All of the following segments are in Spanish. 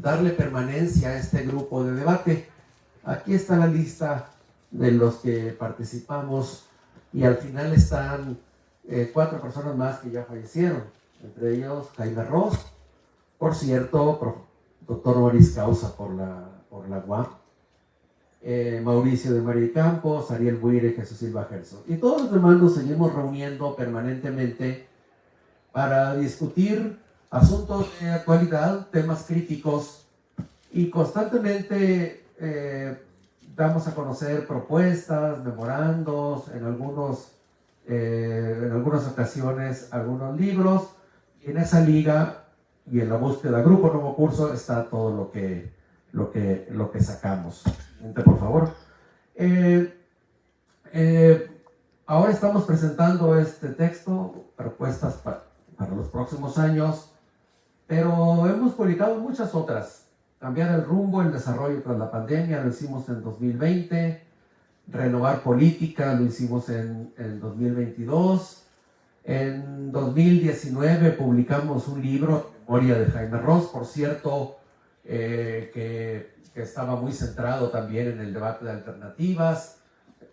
darle permanencia a este grupo de debate. Aquí está la lista de los que participamos y al final están 4 personas más que ya fallecieron, entre ellos Jaime Ross, por cierto, doctor honoris causa por la UAM, Mauricio de María Campos, Ariel Buire, Jesús Silva Gerson. Y todos los demás nos seguimos reuniendo permanentemente para discutir asuntos de actualidad, temas críticos, y constantemente damos a conocer propuestas, memorandos, en algunas ocasiones algunos libros, y en esa liga y en la búsqueda Grupo Nuevo Curso está todo lo que sacamos. Por favor. Ahora estamos presentando este texto, propuestas para los próximos años, pero hemos publicado muchas otras. Cambiar el rumbo, el desarrollo tras la pandemia, lo hicimos en 2020. Renovar política, lo hicimos en 2022. En 2019 publicamos un libro, Memoria de Jaime Ross, por cierto, que estaba muy centrado también en el debate de alternativas.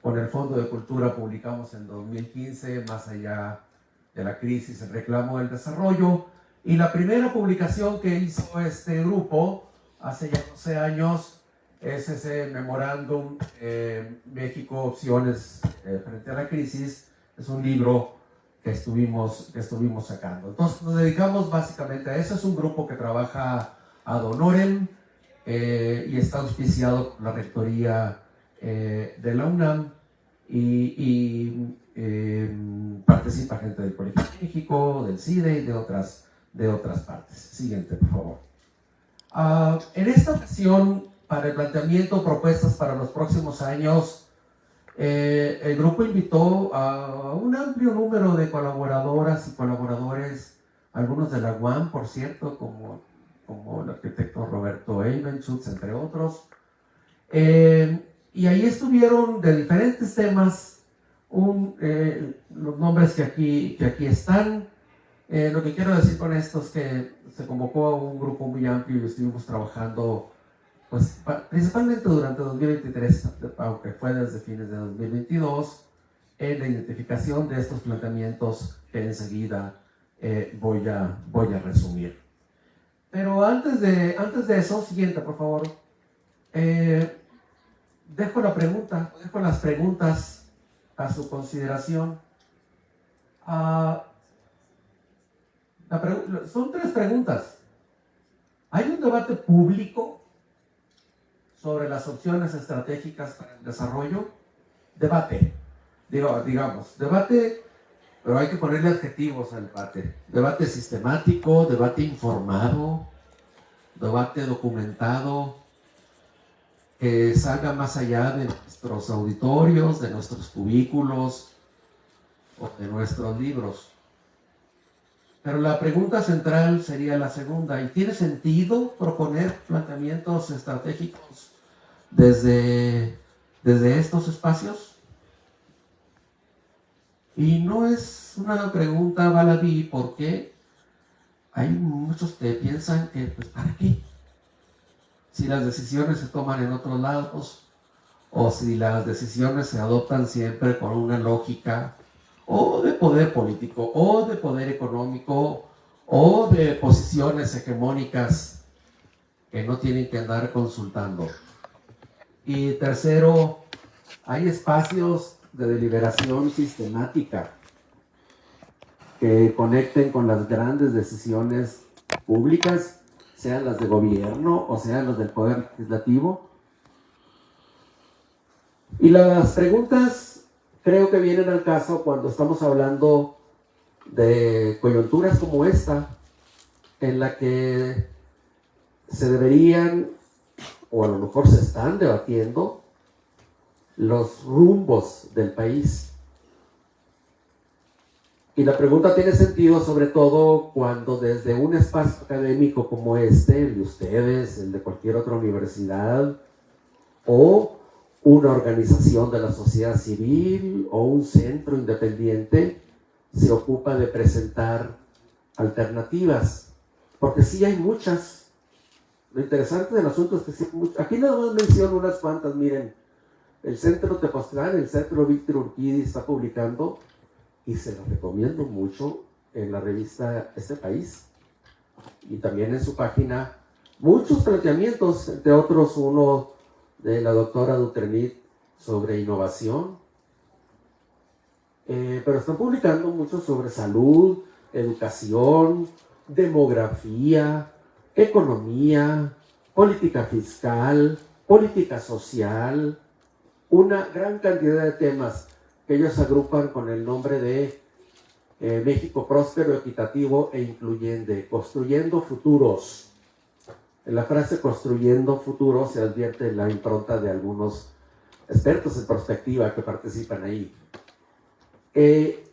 Con el Fondo de Cultura publicamos en 2015, Más allá de la crisis, el reclamo del desarrollo. Y la primera publicación que hizo este grupo, hace ya 12 años, es ese memorándum, México, opciones frente a la crisis. Es un libro que estuvimos sacando. Entonces nos dedicamos básicamente a eso. Es un grupo que trabaja ad honorem y está auspiciado por la rectoría de la UNAM y participa gente del Colegio de México, del CIDE y de otras partes. Siguiente, por favor. En esta ocasión, para el planteamiento de propuestas para los próximos años, el grupo invitó a un amplio número de colaboradoras y colaboradores, algunos de la UAM, por cierto, como el arquitecto Roberto Eibenschutz, entre otros. Y ahí estuvieron de diferentes temas los nombres que aquí están. Lo que quiero decir con esto es que se convocó a un grupo muy amplio y estuvimos trabajando pues, principalmente durante 2023, aunque fue desde fines de 2022, en la identificación de estos planteamientos que enseguida voy a resumir. Pero antes de eso, siguiente, por favor. Dejo las preguntas a su consideración. Son 3 preguntas. ¿Hay un debate público sobre las opciones estratégicas para el desarrollo? Debate, digamos, debate, pero hay que ponerle adjetivos al debate. Debate sistemático, debate informado, debate documentado, que salga más allá de nuestros auditorios, de nuestros cubículos o de nuestros libros. Pero la pregunta central sería la segunda: ¿y tiene sentido proponer planteamientos estratégicos desde estos espacios? Y no es una pregunta baladí, porque hay muchos que piensan que, pues, ¿para qué? Si las decisiones se toman en otros lados, o si las decisiones se adoptan siempre con una lógica o de poder político, o de poder económico, o de posiciones hegemónicas que no tienen que andar consultando. Y tercero, hay espacios de deliberación sistemática que conecten con las grandes decisiones públicas, sean las de gobierno o sean las del poder legislativo. Y las preguntas creo que vienen al caso cuando estamos hablando de coyunturas como esta, en la que se deberían, o a lo mejor se están debatiendo, los rumbos del país. Y la pregunta tiene sentido sobre todo cuando desde un espacio académico como este, el de ustedes, el de cualquier otra universidad, o una organización de la sociedad civil, o un centro independiente, se ocupa de presentar alternativas. Porque sí hay muchas, Lo interesante del asunto es que sí, aquí nada más menciono unas cuantas. Miren, el Centro Tepoztlán, el Centro Víctor Urquidi está publicando, y se lo recomiendo mucho, en la revista Este País y también en su página, muchos planteamientos, entre otros uno de la doctora Dutrenit sobre innovación, pero están publicando mucho sobre salud, educación, demografía, economía, política fiscal, política social, una gran cantidad de temas que ellos agrupan con el nombre de México próspero, equitativo e incluyente, construyendo futuros. En la frase construyendo futuros se advierte la impronta de algunos expertos en perspectiva que participan ahí.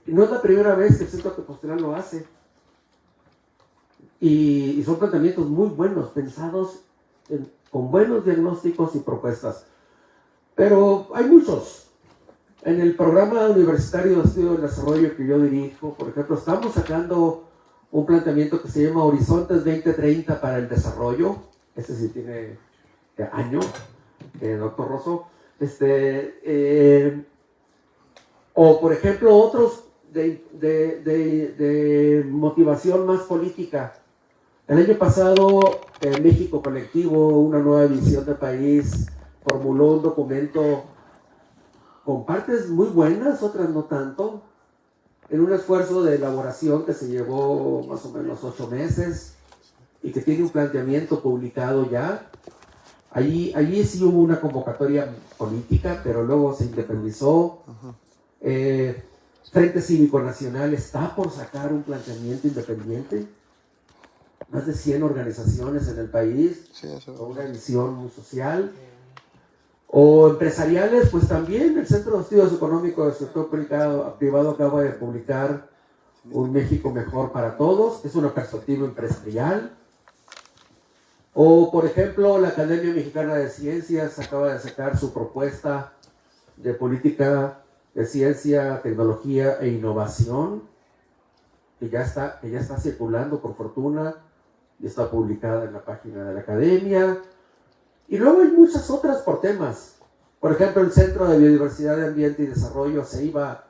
No es la primera vez que el Centro Tepoztlán lo hace, y son planteamientos muy buenos, pensados con buenos diagnósticos y propuestas, pero hay muchos. En el programa universitario de estudio del desarrollo que yo dirijo, por ejemplo, estamos sacando un planteamiento que se llama Horizontes 2030 para el desarrollo. Este sí tiene año, doctor Rosso. O por ejemplo otros de motivación más política. El año pasado México Colectivo, una nueva visión de país, formuló un documento con partes muy buenas, otras no tanto, en un esfuerzo de elaboración que se llevó más o menos 8 meses y que tiene un planteamiento publicado ya. Allí sí hubo una convocatoria política, pero luego se independizó. Frente Cívico Nacional está por sacar un planteamiento independiente. Más de 100 organizaciones en el país, sí, con una visión social. O empresariales, pues también el Centro de Estudios Económicos del Sector Privado acaba de publicar Un México Mejor para Todos, que es una perspectiva empresarial. O, por ejemplo, la Academia Mexicana de Ciencias acaba de sacar su propuesta de política de ciencia, tecnología e innovación, que ya está circulando, por fortuna, y está publicada en la página de la Academia. Y luego hay muchas otras por temas. Por ejemplo, el Centro de Biodiversidad, de Ambiente y Desarrollo, CEIBA,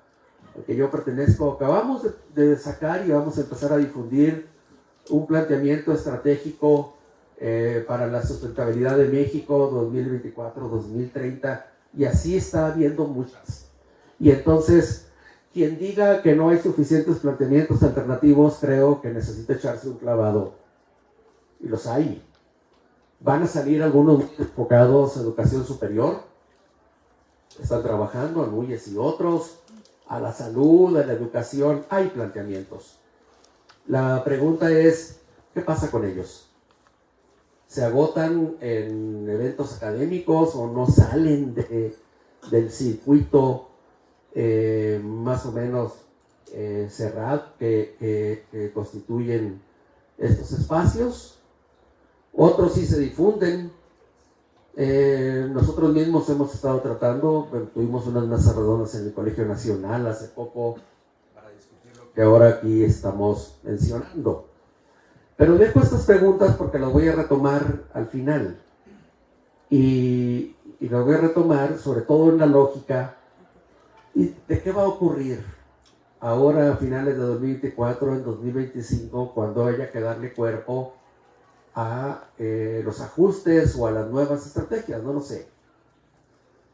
al que yo pertenezco, acabamos de sacar y vamos a empezar a difundir un planteamiento estratégico para la sustentabilidad de México 2024-2030, y así está habiendo muchas. Y entonces, quien diga que no hay suficientes planteamientos alternativos, creo que necesita echarse un clavado. Y los hay. Van a salir algunos enfocados a educación superior, están trabajando, Núñez y otros, a la salud, a la educación, hay planteamientos. La pregunta es, ¿qué pasa con ellos? ¿Se agotan en eventos académicos o no salen del circuito más o menos cerrado que constituyen estos espacios? Otros sí se difunden. Nosotros mismos hemos estado tratando, tuvimos unas mesas redondas en el Colegio Nacional hace poco para discutir lo que ahora aquí estamos mencionando. Pero dejo estas preguntas porque las voy a retomar al final. Y las voy a retomar sobre todo en la lógica de qué va a ocurrir ahora a finales de 2024, en 2025, cuando haya que darle cuerpo a los ajustes o a las nuevas estrategias, no lo sé.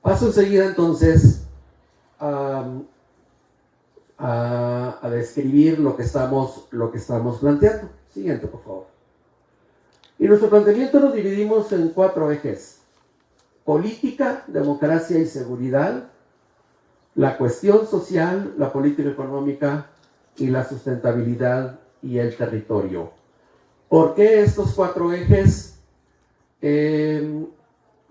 Paso enseguida entonces a describir lo que estamos planteando. Siguiente, por favor. Y nuestro planteamiento lo dividimos en 4 ejes: política, democracia y seguridad, la cuestión social, la política económica y la sustentabilidad y el territorio. ¿Por qué estos 4 ejes?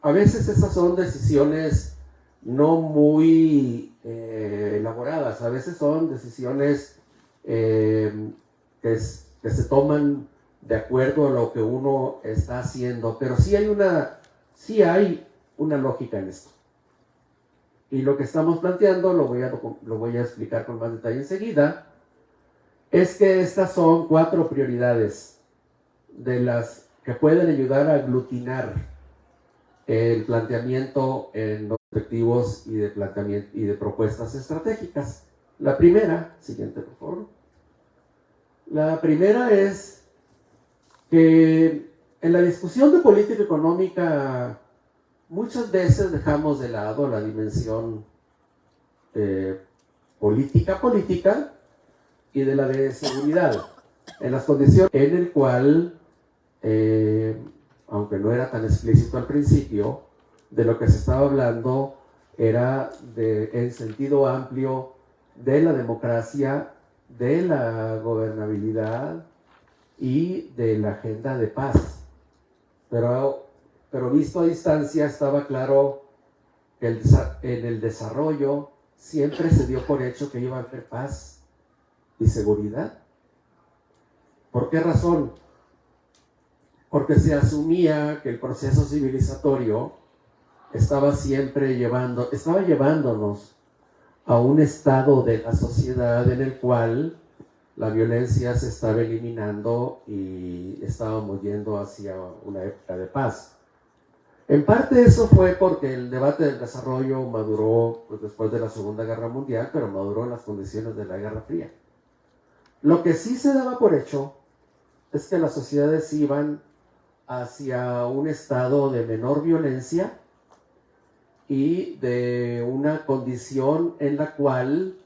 A veces estas son decisiones no muy elaboradas, a veces son decisiones que se toman de acuerdo a lo que uno está haciendo, pero sí hay una lógica en esto. Y lo que estamos planteando, lo voy a explicar con más detalle enseguida, es que estas son 4 prioridades de las que pueden ayudar a aglutinar el planteamiento en los objetivos y de propuestas estratégicas. La primera, siguiente por favor. La primera es que en la discusión de política económica muchas veces dejamos de lado la dimensión política y de la de seguridad, en las condiciones en el cual, aunque no era tan explícito al principio, de lo que se estaba hablando era en sentido amplio de la democracia, de la gobernabilidad y de la agenda de paz. Pero visto a distancia estaba claro que en el desarrollo siempre se dio por hecho que iba a haber paz y seguridad. ¿Por qué razón? Porque se asumía que el proceso civilizatorio estaba llevándonos a un estado de la sociedad en el cual la violencia se estaba eliminando y estábamos yendo hacia una época de paz. En parte eso fue porque el debate del desarrollo maduró después de la Segunda Guerra Mundial, pero maduró en las condiciones de la Guerra Fría. Lo que sí se daba por hecho es que las sociedades iban hacia un estado de menor violencia y de una condición en la cual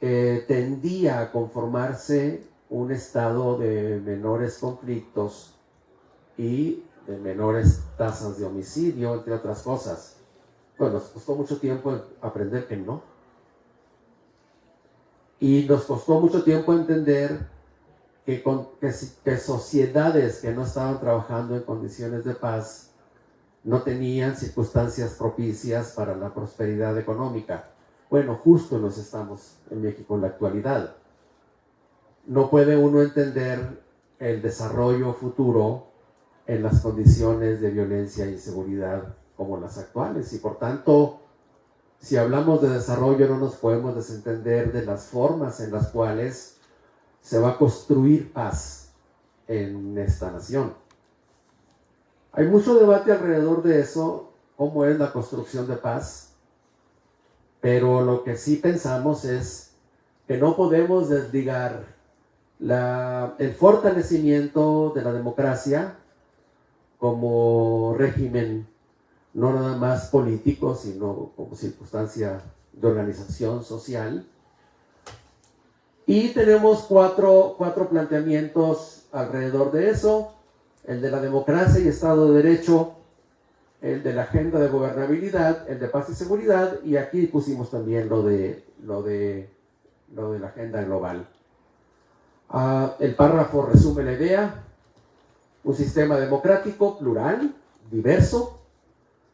tendía a conformarse un estado de menores conflictos y de menores tasas de homicidio, entre otras cosas. Bueno, nos costó mucho tiempo aprender que no. Y nos costó mucho tiempo entender que sociedades que no estaban trabajando en condiciones de paz no tenían circunstancias propicias para la prosperidad económica. Bueno, justo nos estamos en México en la actualidad. No puede uno entender el desarrollo futuro en las condiciones de violencia e inseguridad como las actuales. Y por tanto, si hablamos de desarrollo, no nos podemos desentender de las formas en las cuales se va a construir paz en esta nación. Hay mucho debate alrededor de eso, cómo es la construcción de paz, pero lo que sí pensamos es que no podemos desligar el fortalecimiento de la democracia como régimen no nada más político, sino como circunstancia de organización social. Y tenemos cuatro planteamientos alrededor de eso: el de la democracia y Estado de Derecho, el de la agenda de gobernabilidad, el de paz y seguridad, y aquí pusimos también lo de la agenda global. El párrafo resume la idea: un sistema democrático, plural, diverso,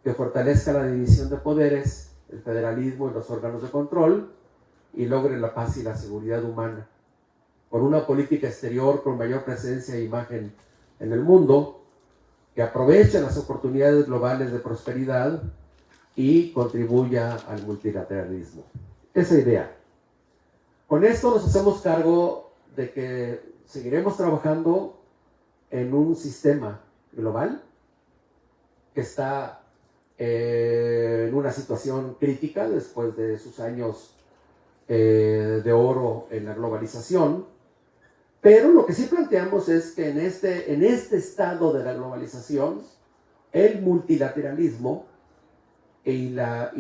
que fortalezca la división de poderes, el federalismo y los órganos de control, y logre la paz y la seguridad humana, con una política exterior con mayor presencia e imagen en el mundo, que aproveche las oportunidades globales de prosperidad y contribuya al multilateralismo. Esa idea. Con esto nos hacemos cargo de que seguiremos trabajando en un sistema global que está en una situación crítica después de sus años de oro en la globalización, pero lo que sí planteamos es que en este estado de la globalización, el multilateralismo y la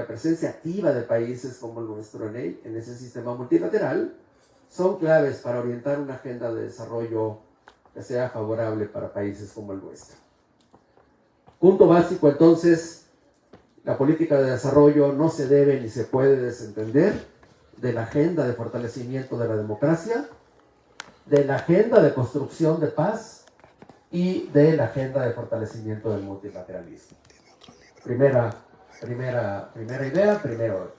presencia activa de países como el nuestro en ese sistema multilateral son claves para orientar una agenda de desarrollo que sea favorable para países como el nuestro. Punto básico, entonces: la política de desarrollo no se debe ni se puede desentender de la agenda de fortalecimiento de la democracia, de la agenda de construcción de paz y de la agenda de fortalecimiento del multilateralismo. Primera idea, primero.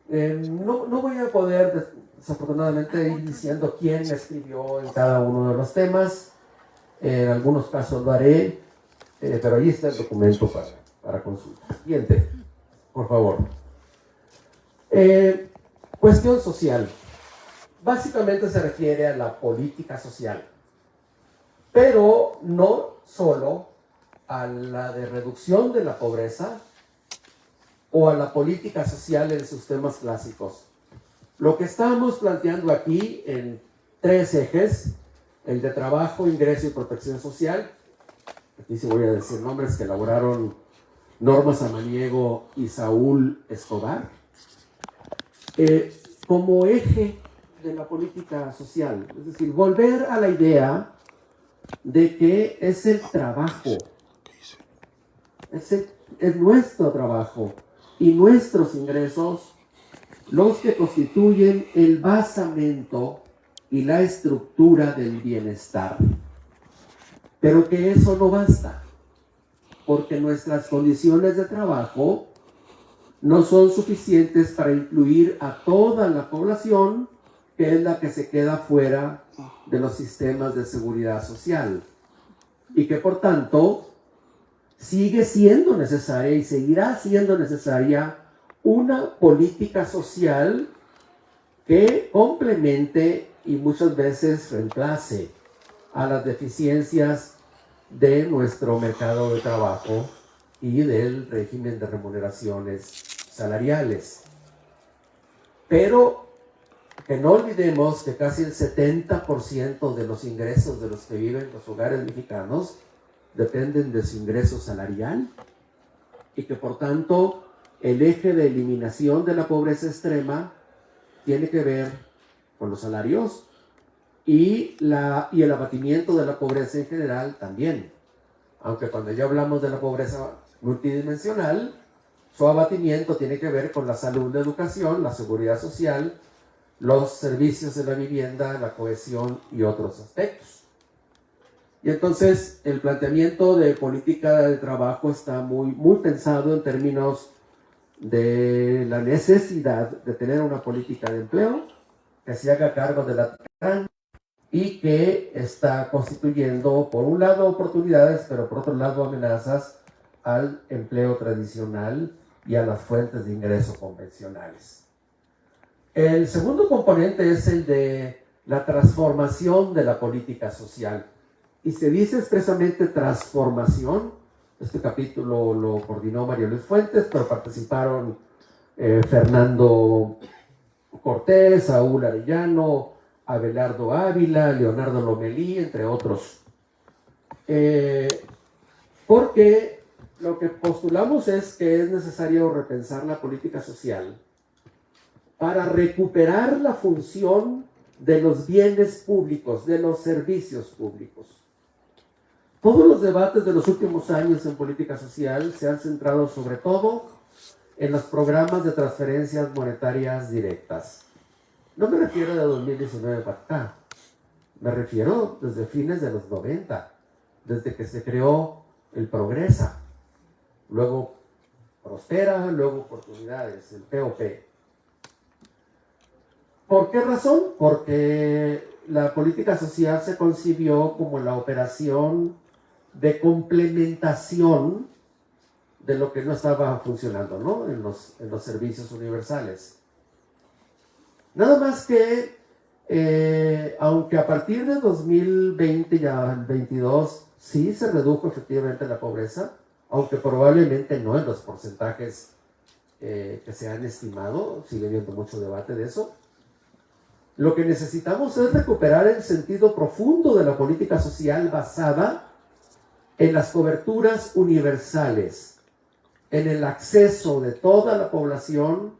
No voy a poder, desafortunadamente, ir diciendo quién escribió en cada uno de los temas. En algunos casos lo haré, pero ahí está el documento para consulta. Siguiente, por favor. Cuestión social. básicamente se refiere a la política social, pero no solo a la de reducción de la pobreza o a la política social en sus temas clásicos. Lo que estamos planteando aquí en 3 ejes, el de trabajo, ingreso y protección social, aquí sí voy a decir nombres que elaboraron Norma Samaniego y Saúl Escobar, como eje de la política social, es decir, volver a la idea de que es el trabajo, es nuestro trabajo y nuestros ingresos los que constituyen el basamento y la estructura del bienestar. Pero que eso no basta, porque nuestras condiciones de trabajo no son suficientes para incluir a toda la población, que es la que se queda fuera de los sistemas de seguridad social, y que por tanto sigue siendo necesaria y seguirá siendo necesaria una política social que complemente y muchas veces reemplace a las deficiencias de nuestro mercado de trabajo y del régimen de remuneraciones salariales. Pero que no olvidemos que casi el 70% de los ingresos de los que viven los hogares mexicanos dependen de su ingreso salarial, y que por tanto el eje de eliminación de la pobreza extrema tiene que ver con los salarios y el abatimiento de la pobreza en general también. Aunque cuando ya hablamos de la pobreza multidimensional, su abatimiento tiene que ver con la salud, la educación, la seguridad social, los servicios de la vivienda, la cohesión y otros aspectos. Y entonces el planteamiento de política de trabajo está muy pensado en términos de la necesidad de tener una política de empleo que se haga cargo de la tarea y que está constituyendo, por un lado, oportunidades, pero por otro lado, amenazas al empleo tradicional y a las fuentes de ingreso convencionales. El segundo componente es el de la transformación de la política social. Y se dice expresamente transformación. Este capítulo lo coordinó María Luis Fuentes, pero participaron Fernando Cortés, Saúl Arellano, Abelardo Ávila, Leonardo Lomelí, entre otros. Porque lo que postulamos es que es necesario repensar la política social para recuperar la función de los bienes públicos, de los servicios públicos. Todos los debates de los últimos años en política social se han centrado sobre todo en los programas de transferencias monetarias directas. No me refiero de 2019 para acá, me refiero desde fines de los 90, desde que se creó el Progresa, luego Prospera, luego Oportunidades, el POP. ¿Por qué razón? Porque la política social se concibió como la operación de complementación de lo que no estaba funcionando, ¿no? en los servicios universales. Nada más que, aunque a partir de 2020 ya el 22 sí se redujo efectivamente la pobreza, aunque probablemente no en los porcentajes que se han estimado, sigue habiendo mucho debate de eso. Lo que necesitamos es recuperar el sentido profundo de la política social basada en las coberturas universales, en el acceso de toda la población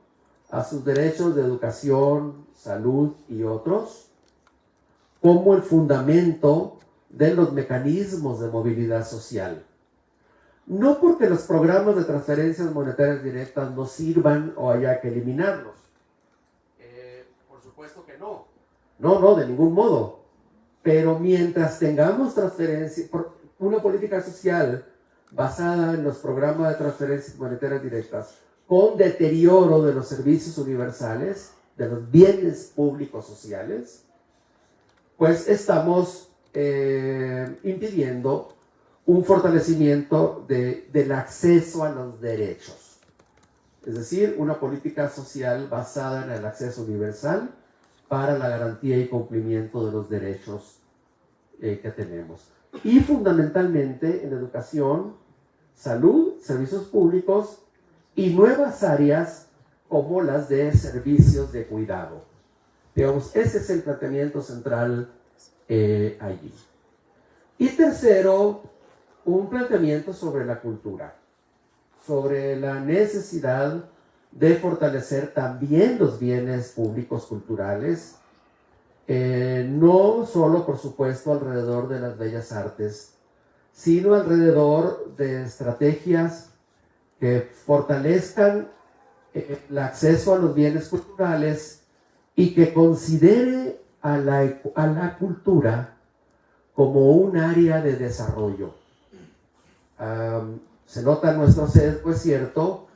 a sus derechos de educación, salud y otros, como el fundamento de los mecanismos de movilidad social. No porque los programas de transferencias monetarias directas no sirvan o haya que eliminarlos. Por supuesto que no. No, de ningún modo. Pero mientras tengamos una política social basada en los programas de transferencias monetarias directas, con deterioro de los servicios universales, de los bienes públicos sociales, pues estamos impidiendo un fortalecimiento del acceso a los derechos. Es decir, una política social basada en el acceso universal para la garantía y cumplimiento de los derechos que tenemos. Y fundamentalmente en educación, salud, servicios públicos y nuevas áreas como las de servicios de cuidado. Digamos, ese es el planteamiento central allí. Y tercero, un planteamiento sobre la cultura, sobre la necesidad de fortalecer también los bienes públicos culturales, no solo, por supuesto, alrededor de las bellas artes, sino alrededor de estrategias que fortalezcan el acceso a los bienes culturales y que considere a la cultura como un área de desarrollo. Se nota nuestro sesgo, es cierto,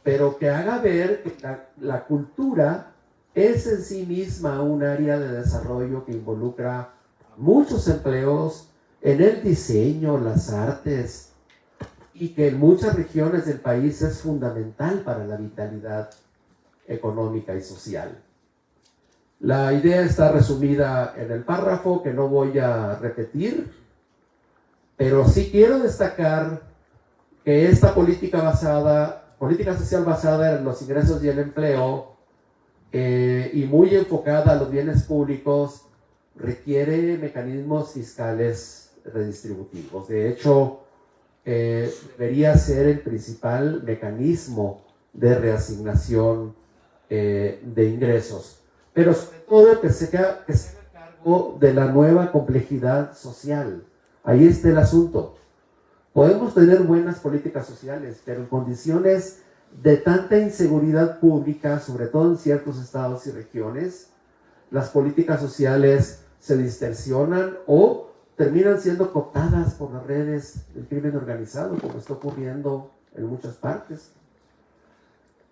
pero que haga ver que la cultura es en sí misma un área de desarrollo que involucra muchos empleos en el diseño, las artes, y que en muchas regiones del país es fundamental para la vitalidad económica y social. La idea está resumida en el párrafo que no voy a repetir, pero sí quiero destacar que esta política social basada en los ingresos y el empleo y muy enfocada a los bienes públicos requiere mecanismos fiscales redistributivos. De hecho, debería ser el principal mecanismo de reasignación de ingresos, pero sobre todo que se haga cargo de la nueva complejidad social. Ahí está el asunto. Podemos tener buenas políticas sociales, pero en condiciones de tanta inseguridad pública, sobre todo en ciertos estados y regiones, las políticas sociales se distorsionan o terminan siendo cooptadas por las redes del crimen organizado, como está ocurriendo en muchas partes.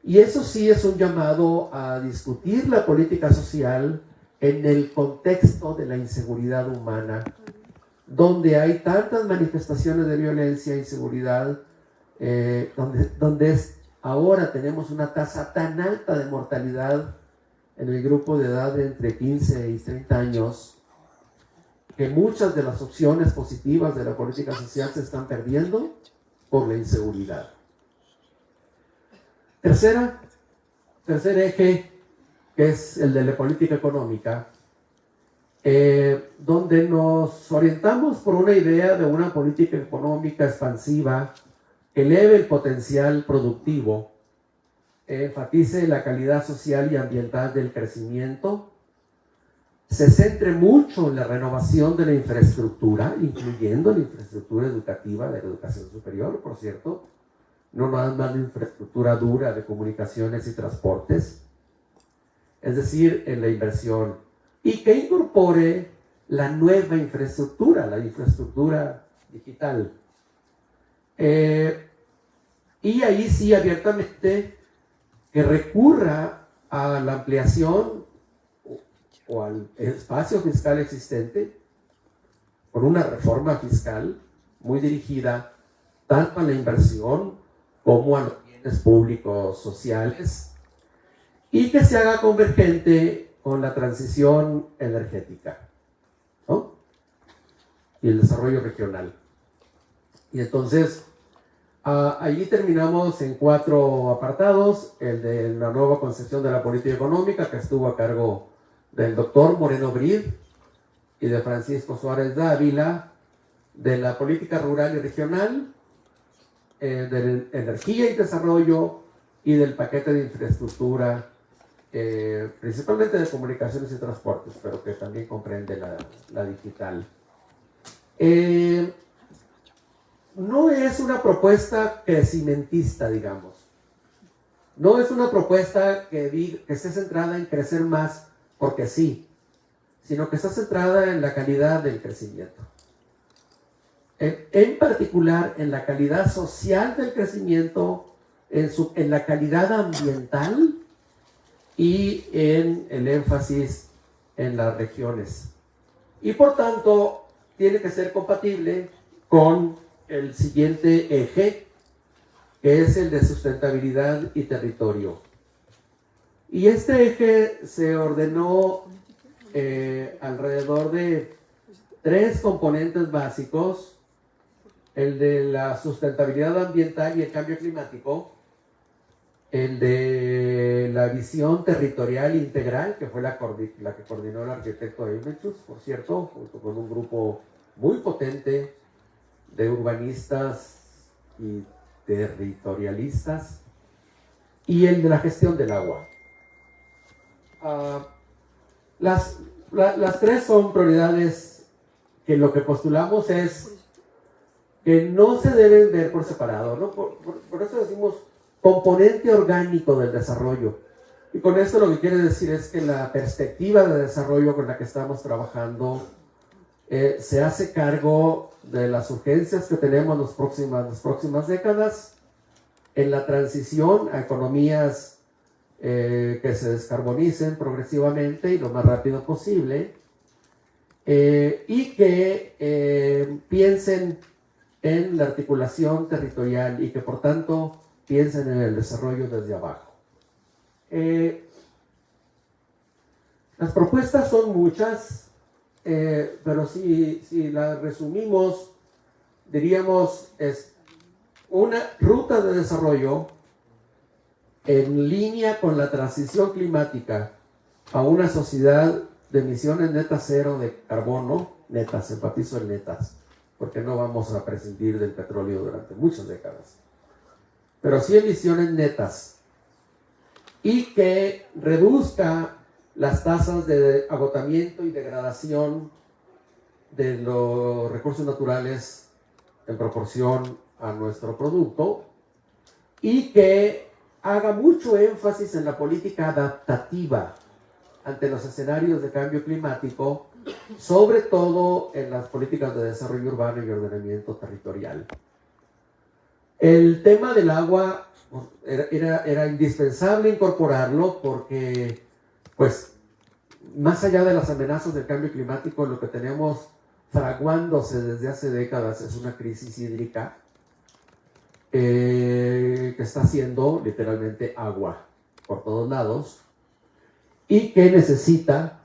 Y eso sí es un llamado a discutir la política social en el contexto de la inseguridad humana, donde hay tantas manifestaciones de violencia e inseguridad, donde ahora tenemos una tasa tan alta de mortalidad en el grupo de edad de entre 15 y 30 años, que muchas de las opciones positivas de la política social se están perdiendo por la inseguridad. Tercer eje, que es el de la política económica, donde nos orientamos por una idea de una política económica expansiva que eleve el potencial productivo, enfatice la calidad social y ambiental del crecimiento, se centre mucho en la renovación de la infraestructura, incluyendo la infraestructura educativa de la educación superior, por cierto, no nada más la infraestructura dura de comunicaciones y transportes, es decir, en la inversión, y que incorpore la nueva infraestructura, la infraestructura digital. Y ahí sí abiertamente que recurra a la ampliación o al espacio fiscal existente con una reforma fiscal muy dirigida tanto a la inversión como a los bienes públicos sociales y que se haga convergente con la transición energética, ¿no? Y el desarrollo regional. Y entonces, allí terminamos en 4 apartados: el de la nueva concepción de la política económica, que estuvo a cargo del doctor Moreno Brid y de Francisco Suárez Dávila, de la política rural y regional, de energía y desarrollo, y del paquete de infraestructura, principalmente de comunicaciones y transportes, pero que también comprende la digital. No es una propuesta crecimentista, digamos. No es una propuesta que esté centrada en crecer más porque sí, sino que está centrada en la calidad del crecimiento. En particular, en la calidad social del crecimiento, en la calidad ambiental y en el énfasis en las regiones. Y por tanto, tiene que ser compatible con el siguiente eje, que es el de sustentabilidad y territorio. Y este eje se ordenó alrededor de 3 componentes básicos: el de la sustentabilidad ambiental y el cambio climático, el de la visión territorial integral, que fue la que coordinó el arquitecto Eibenschutz, por cierto, junto con un grupo muy potente de urbanistas y territorialistas, y el de la gestión del agua. Las 3 son prioridades que lo que postulamos es que no se deben ver por separado, ¿no? Por eso decimos componente orgánico del desarrollo. Y con esto lo que quiere decir es que la perspectiva de desarrollo con la que estamos trabajando se hace cargo de las urgencias que tenemos las próximas décadas en la transición a economías que se descarbonicen progresivamente y lo más rápido posible, y que piensen en la articulación territorial y que por tanto piensen en el desarrollo desde abajo. Las propuestas son muchas, pero si las resumimos, diríamos es una ruta de desarrollo en línea con la transición climática a una sociedad de emisiones netas cero de carbono, netas, enfatizo en netas, porque no vamos a prescindir del petróleo durante muchas décadas, pero sí emisiones netas, y que reduzca las tasas de agotamiento y degradación de los recursos naturales en proporción a nuestro producto, y que haga mucho énfasis en la política adaptativa ante los escenarios de cambio climático, sobre todo en las políticas de desarrollo urbano y ordenamiento territorial. El tema del agua era indispensable incorporarlo porque, pues, más allá de las amenazas del cambio climático, lo que tenemos fraguándose desde hace décadas es una crisis hídrica que está haciendo literalmente agua por todos lados y que necesita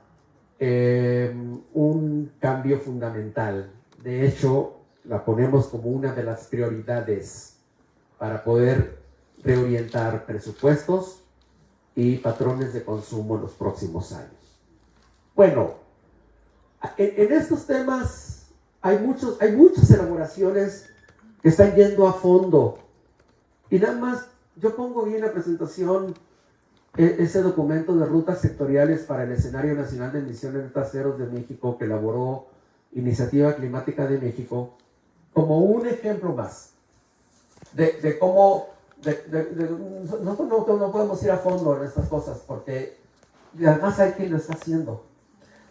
un cambio fundamental. De hecho, la ponemos como una de las prioridades para poder reorientar presupuestos y patrones de consumo en los próximos años. Bueno, en estos temas hay muchas elaboraciones que están yendo a fondo. Y nada más, yo pongo ahí en la presentación ese documento de rutas sectoriales para el escenario nacional de emisiones netas cero de México que elaboró Iniciativa Climática de México, como un ejemplo más de cómo nosotros no podemos ir a fondo en estas cosas porque además hay quien lo está haciendo.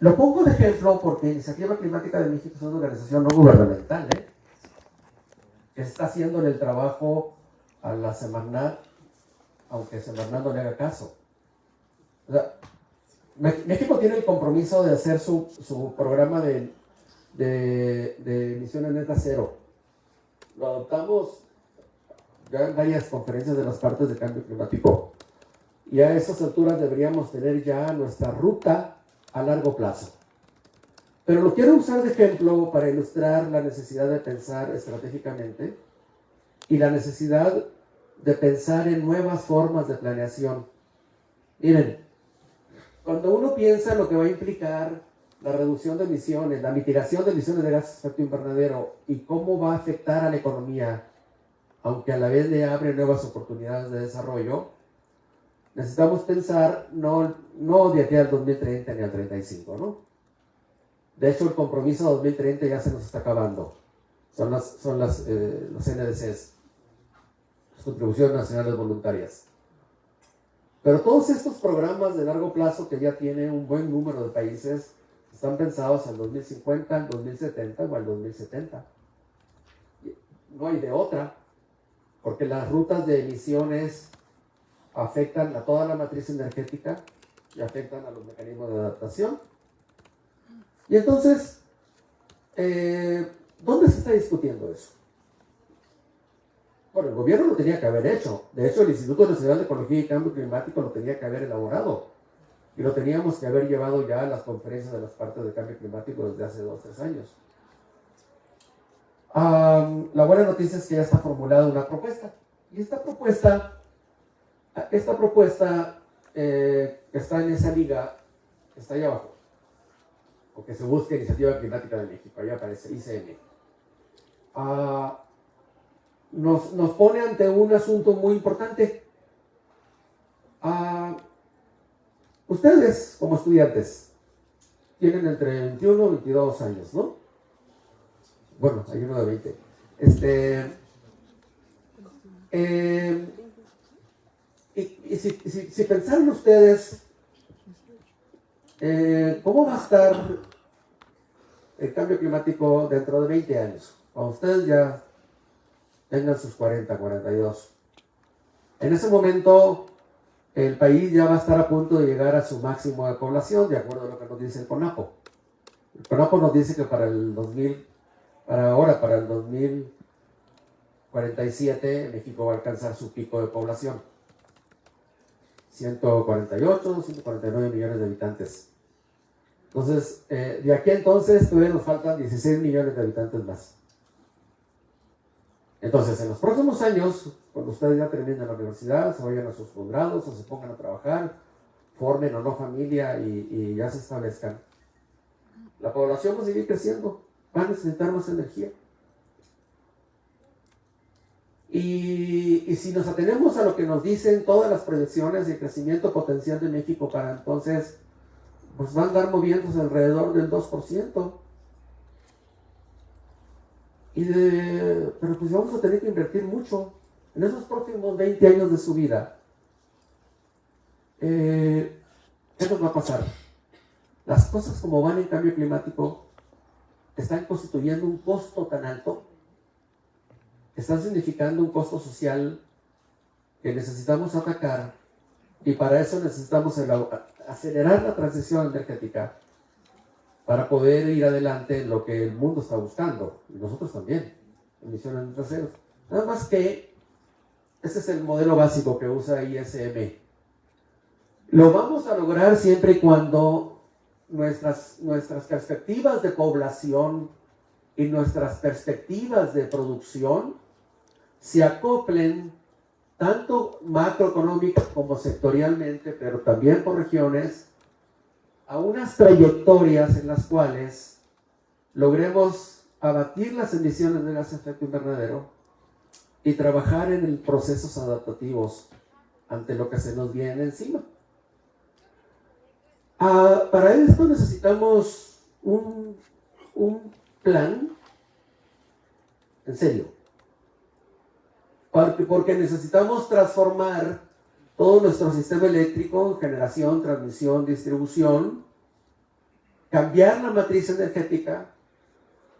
Lo pongo de ejemplo porque Iniciativa Climática de México es una organización no gubernamental, que está haciendo el trabajo a la Semarnat, aunque Semarnat no le haga caso. O sea, México tiene el compromiso de hacer su programa de emisiones netas cero. Lo adoptamos ya en varias conferencias de las partes de cambio climático. Y a esas alturas deberíamos tener ya nuestra ruta a largo plazo. Pero lo quiero usar de ejemplo para ilustrar la necesidad de pensar estratégicamente y la necesidad de pensar en nuevas formas de planeación. Miren, cuando uno piensa en lo que va a implicar la reducción de emisiones, la mitigación de emisiones de gases de efecto invernadero y cómo va a afectar a la economía, aunque a la vez le abre nuevas oportunidades de desarrollo, necesitamos pensar no de aquí al 2030 ni al 35, ¿no? De hecho, el compromiso 2030 ya se nos está acabando. Son los NDCs, las contribuciones nacionales voluntarias. Pero todos estos programas de largo plazo que ya tiene un buen número de países están pensados al 2050, al 2070 o al 2070. No hay de otra, porque las rutas de emisiones afectan a toda la matriz energética y afectan a los mecanismos de adaptación. Y entonces, ¿dónde se está discutiendo eso? Bueno, el gobierno lo tenía que haber hecho. De hecho, el Instituto Nacional de Ecología y Cambio Climático lo tenía que haber elaborado. Y lo teníamos que haber llevado ya a las conferencias de las partes de cambio climático desde hace 2 o 3 años. La buena noticia es que ya está formulada una propuesta. Y esta propuesta que está en esa liga, está ahí abajo. O que se busque Iniciativa Climática de México, ahí aparece ICM. Nos pone ante un asunto muy importante. Ustedes, como estudiantes, tienen entre 21 y 22 años, ¿no? Bueno, hay uno de 20. Y si pensaran ustedes, ¿cómo va a estar el cambio climático dentro de 20 años? Cuando ustedes ya tengan sus 40, 42. En ese momento, el país ya va a estar a punto de llegar a su máximo de población, de acuerdo a lo que nos dice el CONAPO. El CONAPO nos dice que para el 2047, México va a alcanzar su pico de población. 148, 149 millones de habitantes. Entonces, de aquí a entonces todavía nos faltan 16 millones de habitantes más. Entonces, en los próximos años, cuando ustedes ya terminen la universidad, se vayan a sus posgrados o se pongan a trabajar, formen o no familia y ya se establezcan, la población va a seguir creciendo, va a necesitar más energía. Y si nos atenemos a lo que nos dicen todas las proyecciones de crecimiento potencial de México para entonces, pues van a andar moviéndose alrededor del 2%. Pero pues vamos a tener que invertir mucho en esos próximos 20 años de su vida. ¿Qué nos va a pasar? Las cosas como van en cambio climático están constituyendo un costo tan alto, están significando un costo social que necesitamos atacar, y para eso necesitamos acelerar la transición energética para poder ir adelante en lo que el mundo está buscando, y nosotros también, emisiones netas cero. Nada más que ese es el modelo básico que usa ISM. Lo vamos a lograr siempre y cuando nuestras perspectivas de población y nuestras perspectivas de producción se acoplen tanto macroeconómica como sectorialmente, pero también por regiones, a unas trayectorias en las cuales logremos abatir las emisiones de gases de efecto invernadero y trabajar en procesos adaptativos ante lo que se nos viene encima. Para esto necesitamos un plan en serio, porque necesitamos transformar todo nuestro sistema eléctrico, generación, transmisión, distribución, cambiar la matriz energética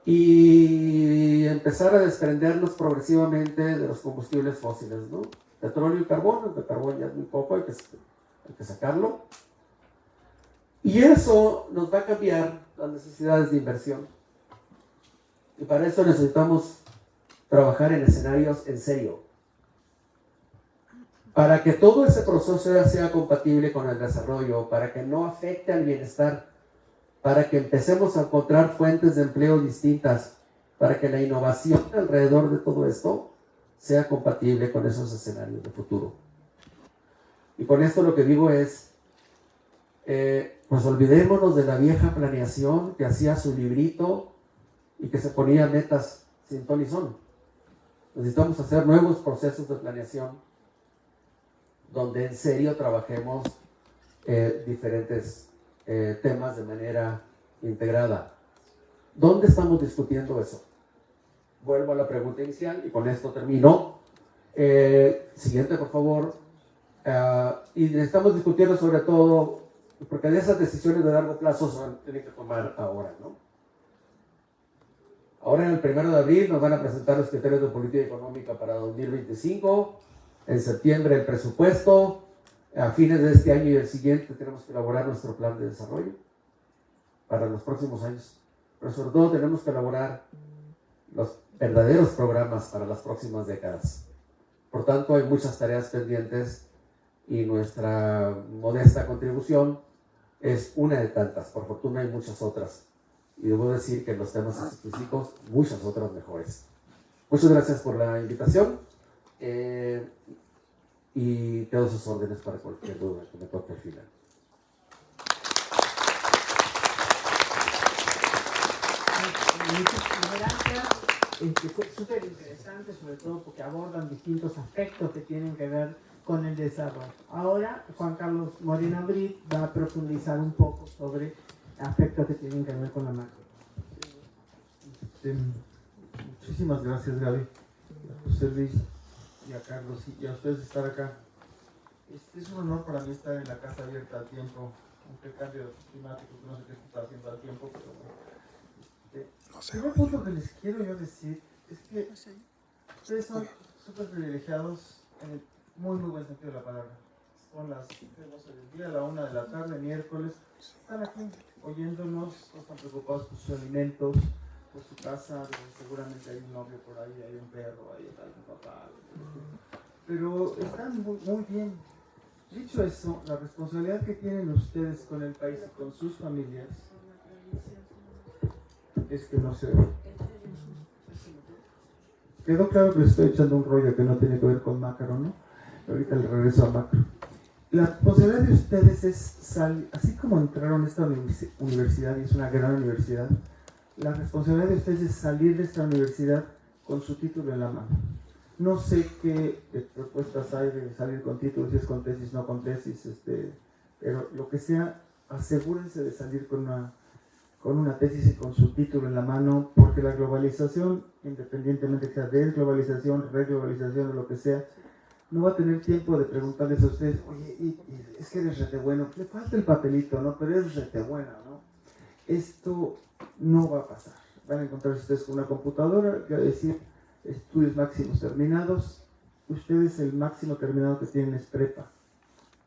y empezar a desprendernos progresivamente de los combustibles fósiles, ¿no? Petróleo y carbón. El de carbón ya es muy poco, hay que sacarlo. Y eso nos va a cambiar las necesidades de inversión. Y para eso necesitamos trabajar en escenarios en serio, para que todo ese proceso sea compatible con el desarrollo, para que no afecte al bienestar, para que empecemos a encontrar fuentes de empleo distintas, para que la innovación alrededor de todo esto sea compatible con esos escenarios de futuro. Y con esto lo que digo es, pues olvidémonos de la vieja planeación que hacía su librito y que se ponía metas sin ton y son. Necesitamos hacer nuevos procesos de planeación donde en serio trabajemos diferentes temas de manera integrada. ¿Dónde estamos discutiendo eso? Vuelvo a la pregunta inicial y con esto termino. Siguiente, por favor. Y estamos discutiendo sobre todo, porque de esas decisiones de largo plazo se tienen que tomar ahora, ¿no? Ahora en el 1 de abril nos van a presentar los criterios de política económica para 2025. En septiembre el presupuesto. A fines de este año y el siguiente tenemos que elaborar nuestro plan de desarrollo para los próximos años. Pero sobre todo tenemos que elaborar los verdaderos programas para las próximas décadas. Por tanto, hay muchas tareas pendientes y nuestra modesta contribución es una de tantas. Por fortuna hay muchas otras. Y debo decir que en los temas específicos, muchas otras mejores. Muchas gracias por la invitación. Y quedo a sus órdenes para cualquier duda que me toque al final. Muchísimas gracias. Fue súper interesante, sobre todo porque abordan distintos aspectos que tienen que ver con el desarrollo. Ahora, Juan Carlos Moreno Brit va a profundizar un poco sobre aspectos que tienen que ver con la macro. Muchísimas gracias, Gaby, a José Luis y a Carlos y a ustedes estar acá. Es un honor para mí estar en la Casa Abierta al tiempo, aunque el cambio climático, no sé qué está haciendo al tiempo, pero el primer punto que les quiero yo decir es que ustedes son súper privilegiados en el muy buen sentido de la palabra. Son las 12 del día, a la 1 de la tarde, miércoles, están aquí oyéndonos, no están preocupados por sus alimentos, por su casa, seguramente hay un novio por ahí, hay un perro, hay un papá, pero están muy bien. Dicho eso, la responsabilidad que tienen ustedes con el país y con sus familias es que no se ve. Quedó claro que les estoy echando un rollo que no tiene que ver con Macro, ¿no? Ahorita le regreso a Macro. La responsabilidad de ustedes es salir, así como entraron a esta universidad, y es una gran universidad, la responsabilidad de ustedes es salir de esta universidad con su título en la mano. No sé qué propuestas hay de salir con títulos, si es con tesis, no con tesis, pero lo que sea, asegúrense de salir con una tesis y con su título en la mano, porque la globalización, independientemente que sea desglobalización, reglobalización o lo que sea, no va a tener tiempo de preguntarles a ustedes, oye, es que eres rete bueno, le falta el papelito, ¿no? Pero eres rete buena, ¿no? Esto no va a pasar. Van a encontrarse ustedes con una computadora que va a decir estudios máximos terminados. Ustedes el máximo terminado que tienen es prepa.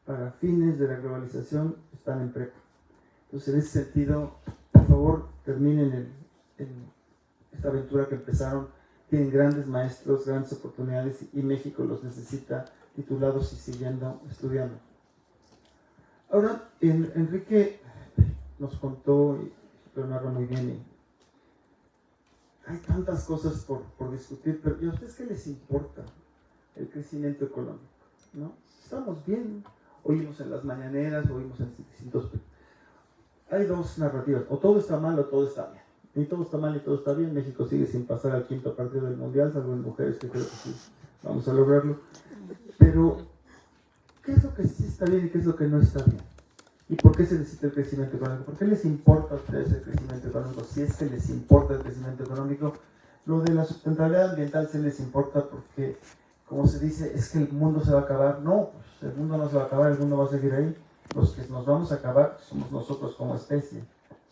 Para fines de la globalización están en prepa. Entonces, en ese sentido, por favor, terminen esta aventura que empezaron. Tienen grandes maestros, grandes oportunidades y México los necesita titulados y siguiendo estudiando. Ahora, Enrique nos contó, y lo narra muy bien, y hay tantas cosas por discutir, pero ¿y a ustedes qué les importa el crecimiento económico? ¿No? Estamos bien, oímos en las mañaneras, oímos en distintos... Hay dos narrativas, o todo está mal o todo está bien. Ni todo está mal ni todo está bien. México sigue sin pasar al quinto partido del Mundial, salvo en mujeres, que creo que sí vamos a lograrlo. Pero, ¿qué es lo que sí está bien y qué es lo que no está bien? ¿Y por qué se necesita el crecimiento económico? ¿Por qué les importa a ustedes el crecimiento económico? Si es que les importa el crecimiento económico, lo de la sustentabilidad ambiental sí les importa porque, como se dice, es que el mundo se va a acabar. No, pues el mundo no se va a acabar, el mundo va a seguir ahí. Los que nos vamos a acabar somos nosotros como especie.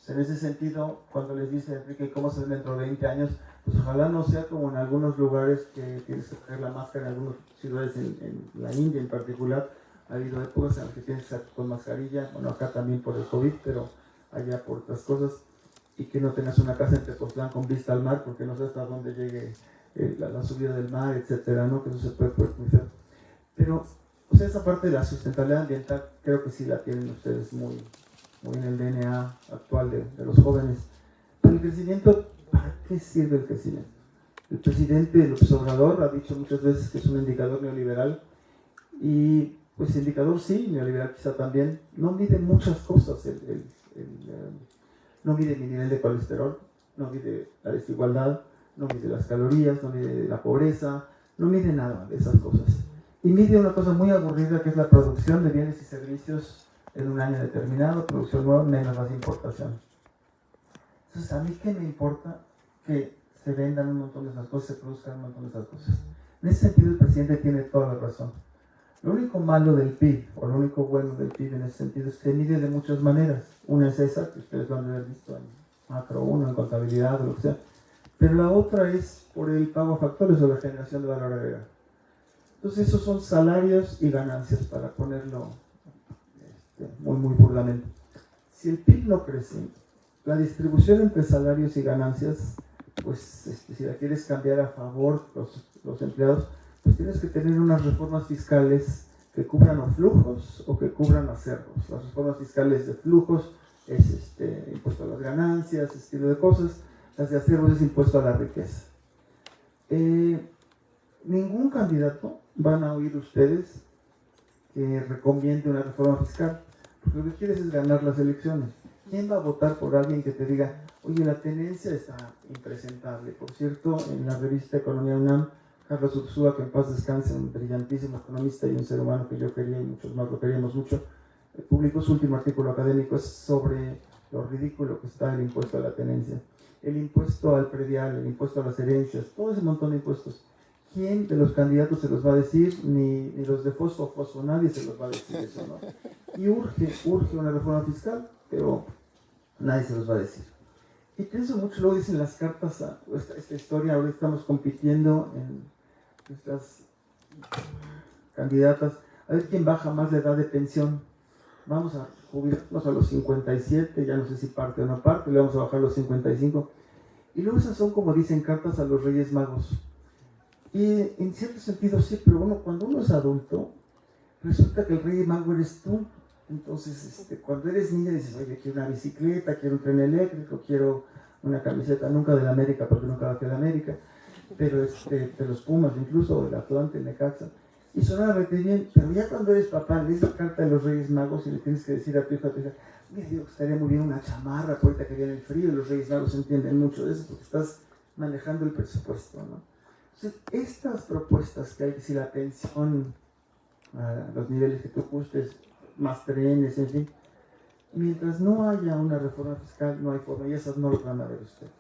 En ese sentido, cuando les dice Enrique cómo se ve dentro de 20 años, pues ojalá no sea como en algunos lugares que tienes que traer la máscara, en algunas ciudades, en la India en particular, ha habido épocas en las que tienes que estar con mascarilla, bueno, acá también por el COVID, pero allá por otras cosas, y que no tengas una casa en Tepoztlán con vista al mar, porque no sé hasta dónde llegue la subida del mar, etcétera, ¿no? Que eso se puede muy feo. Pero, o sea, esa parte de la sustentabilidad ambiental, creo que sí la tienen ustedes muy en el DNA actual de los jóvenes. Pero el crecimiento, ¿para qué sirve el crecimiento? El presidente López Obrador ha dicho muchas veces que es un indicador neoliberal, y pues indicador sí, neoliberal quizá también, no mide muchas cosas, no mide mi nivel de colesterol, no mide la desigualdad, no mide las calorías, no mide la pobreza, no mide nada de esas cosas. Y mide una cosa muy aburrida que es la producción de bienes y servicios en un año determinado, producción nueva, menos las importaciones. Entonces, ¿a mí qué me importa que se vendan un montón de esas cosas, se produzcan un montón de esas cosas? En ese sentido, el presidente tiene toda la razón. Lo único malo del PIB, o lo único bueno del PIB en ese sentido, es que se mide de muchas maneras. Una es esa, que ustedes van a haber visto en Macro 1, en contabilidad, o lo que sea. Pero la otra es por el pago a factores o la generación de valor agregado. Entonces, esos son salarios y ganancias, para ponerlo muy burdamente. Si el PIB no crece, la distribución entre salarios y ganancias, pues si la quieres cambiar a favor los empleados, pues tienes que tener unas reformas fiscales que cubran a flujos o que cubran a cerros. Las reformas fiscales de flujos es impuesto a las ganancias, ese estilo de cosas. Las de acervos es impuesto a la riqueza. Ningún candidato van a oír ustedes que recomiende una reforma fiscal, porque lo que quieres es ganar las elecciones. ¿Quién va a votar por alguien que te diga, oye, la tenencia está impresentable? Por cierto, en la revista Economía UNAM, Carlos Ursúa, que en paz descanse, un brillantísimo economista y un ser humano que yo quería y muchos más lo queríamos mucho, publicó su último artículo académico sobre lo ridículo que está el impuesto a la tenencia, el impuesto al predial, el impuesto a las herencias, todo ese montón de impuestos. ¿Quién de los candidatos se los va a decir? Ni los de Fosfo, nadie se los va a decir eso, ¿no? Y urge una reforma fiscal, pero nadie se los va a decir. Y pienso mucho, luego dicen las cartas, esta historia, ahora estamos compitiendo en estas candidatas, a ver quién baja más la edad de pensión. Vamos a jubilarnos a los 57, ya no sé si parte o no parte, le vamos a bajar a los 55. Y luego esas son, como dicen, cartas a los Reyes Magos. Y en cierto sentido sí, pero cuando uno es adulto, resulta que el Rey Mago eres tú. Entonces, cuando eres niña dices, oye, quiero una bicicleta, quiero un tren eléctrico, quiero una camiseta, nunca de la América, porque nunca va a quedar América, pero de los Pumas, incluso del Atlante, el Necaxa. Y sonaba rete bien, pero ya cuando eres papá, lees la carta de los Reyes Magos y le tienes que decir a tu hija, mira, digo, estaría muy bien una chamarra, por ahorita que viene el frío, y los Reyes Magos entienden mucho de eso, porque estás manejando el presupuesto, ¿no? Entonces, estas propuestas que hay, si la pensión a los niveles que tú gustes, más trenes, en fin, mientras no haya una reforma fiscal, no hay forma, y esas no lo van a ver ustedes.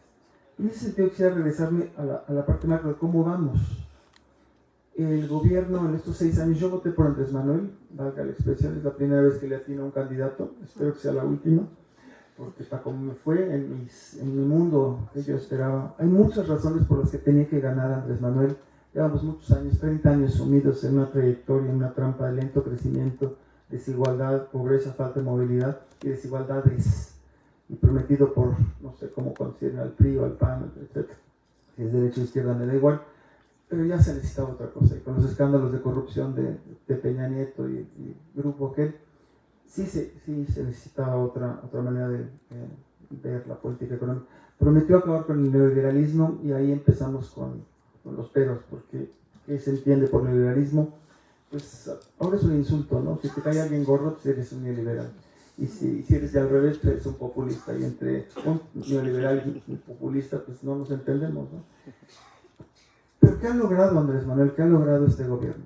En ese sentido, quisiera regresarme a la parte macro de cómo vamos. El gobierno en estos 6 años, yo voté por Andrés Manuel, valga la expresión, es la primera vez que le atino a un candidato, espero que sea la última, porque para como me fue en mi mundo que yo esperaba, hay muchas razones por las que tenía que ganar Andrés Manuel. Llevamos muchos años, 30 años sumidos en una trayectoria, en una trampa de lento crecimiento, desigualdad, pobreza, falta de movilidad y desigualdades, y prometido por, no sé cómo consideren al PRI o al PAN, etc. Si es derecha o izquierda me da igual, pero ya se necesitaba otra cosa, y con los escándalos de corrupción de Peña Nieto y grupo aquel, sí se necesitaba otra manera de ver la política económica. Prometió acabar con el neoliberalismo, y ahí empezamos con los peros, porque ¿qué se entiende por neoliberalismo? Pues ahora es un insulto, ¿no? Si te cae alguien gordo, pues eres un neoliberal. Y si eres de al revés, pues eres un populista. Y entre un neoliberal y un populista, pues no nos entendemos, ¿no? Pero ¿qué ha logrado Andrés Manuel? ¿Qué ha logrado este gobierno?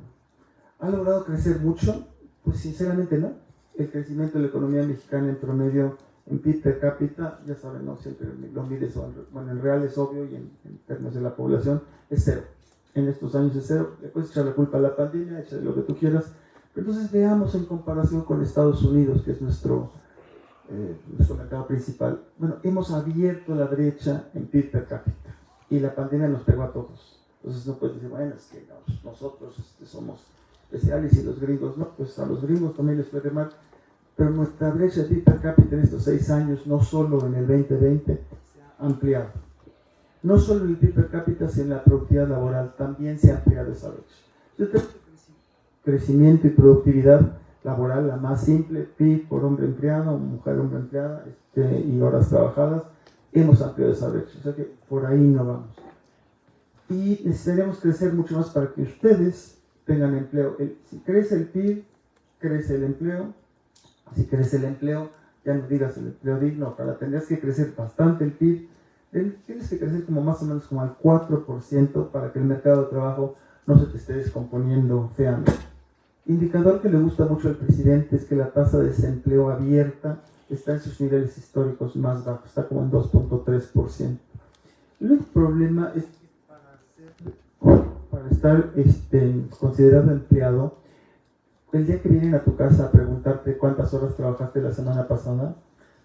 ¿Ha logrado crecer mucho? Pues sinceramente no. El crecimiento de la economía mexicana en promedio, en PIB per cápita, ya saben, no siempre lo mides, bueno, en real es obvio, y en términos de la población es cero. En estos años es cero. Le puedes echar la culpa a la pandemia, échale lo que tú quieras. Pero entonces veamos en comparación con Estados Unidos, que es nuestro mercado principal. Bueno, hemos abierto la brecha en PIB per cápita, y la pandemia nos pegó a todos. Entonces no puedes decir, bueno, es que nosotros somos especiales y los gringos no, pues a los gringos también les puede mal. Pero nuestra brecha de PIB per cápita en estos 6 años, no solo en el 2020, se ha ampliado. No solo el PIB per cápita, sino en la productividad laboral también se ha ampliado esa brecha. Yo tengo crecimiento y productividad laboral, la más simple, PIB por hombre empleado, mujer hombre empleada, y horas trabajadas, hemos ampliado esa brecha. O sea que por ahí no vamos. Y necesitaremos crecer mucho más para que ustedes tengan empleo. Si crece el PIB, crece el empleo. Si crece el empleo, ya no digas el empleo digno, ojalá tendrías que crecer bastante el PIB. Tienes que crecer como más o menos como al 4% para que el mercado de trabajo no se te esté descomponiendo feamente. Indicador que le gusta mucho al presidente es que la tasa de desempleo abierta está en sus niveles históricos más bajos, está como en 2.3%. El único problema es que para estar considerado empleado, el día que vienen a tu casa a preguntarte cuántas horas trabajaste la semana pasada,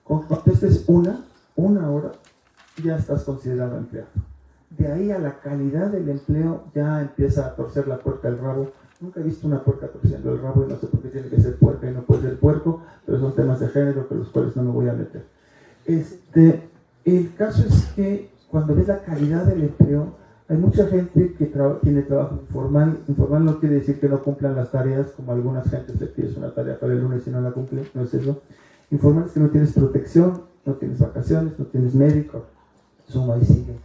con que contestes una hora, ya estás considerado empleado. De ahí a la calidad del empleo ya empieza a torcer la puerca el rabo. Nunca he visto una puerca torciendo el rabo, y no sé por qué tiene que ser puerca y no puede ser puerco, pero son temas de género con los cuales no me voy a meter. El caso es que cuando ves la calidad del empleo, Hay mucha gente que tiene trabajo informal. Informal no quiere decir que no cumplan las tareas, como algunas gentes le pides una tarea para el lunes y no la cumple, no es eso. Informal es que no tienes protección, no tienes vacaciones, no tienes médico. Suma y sigue.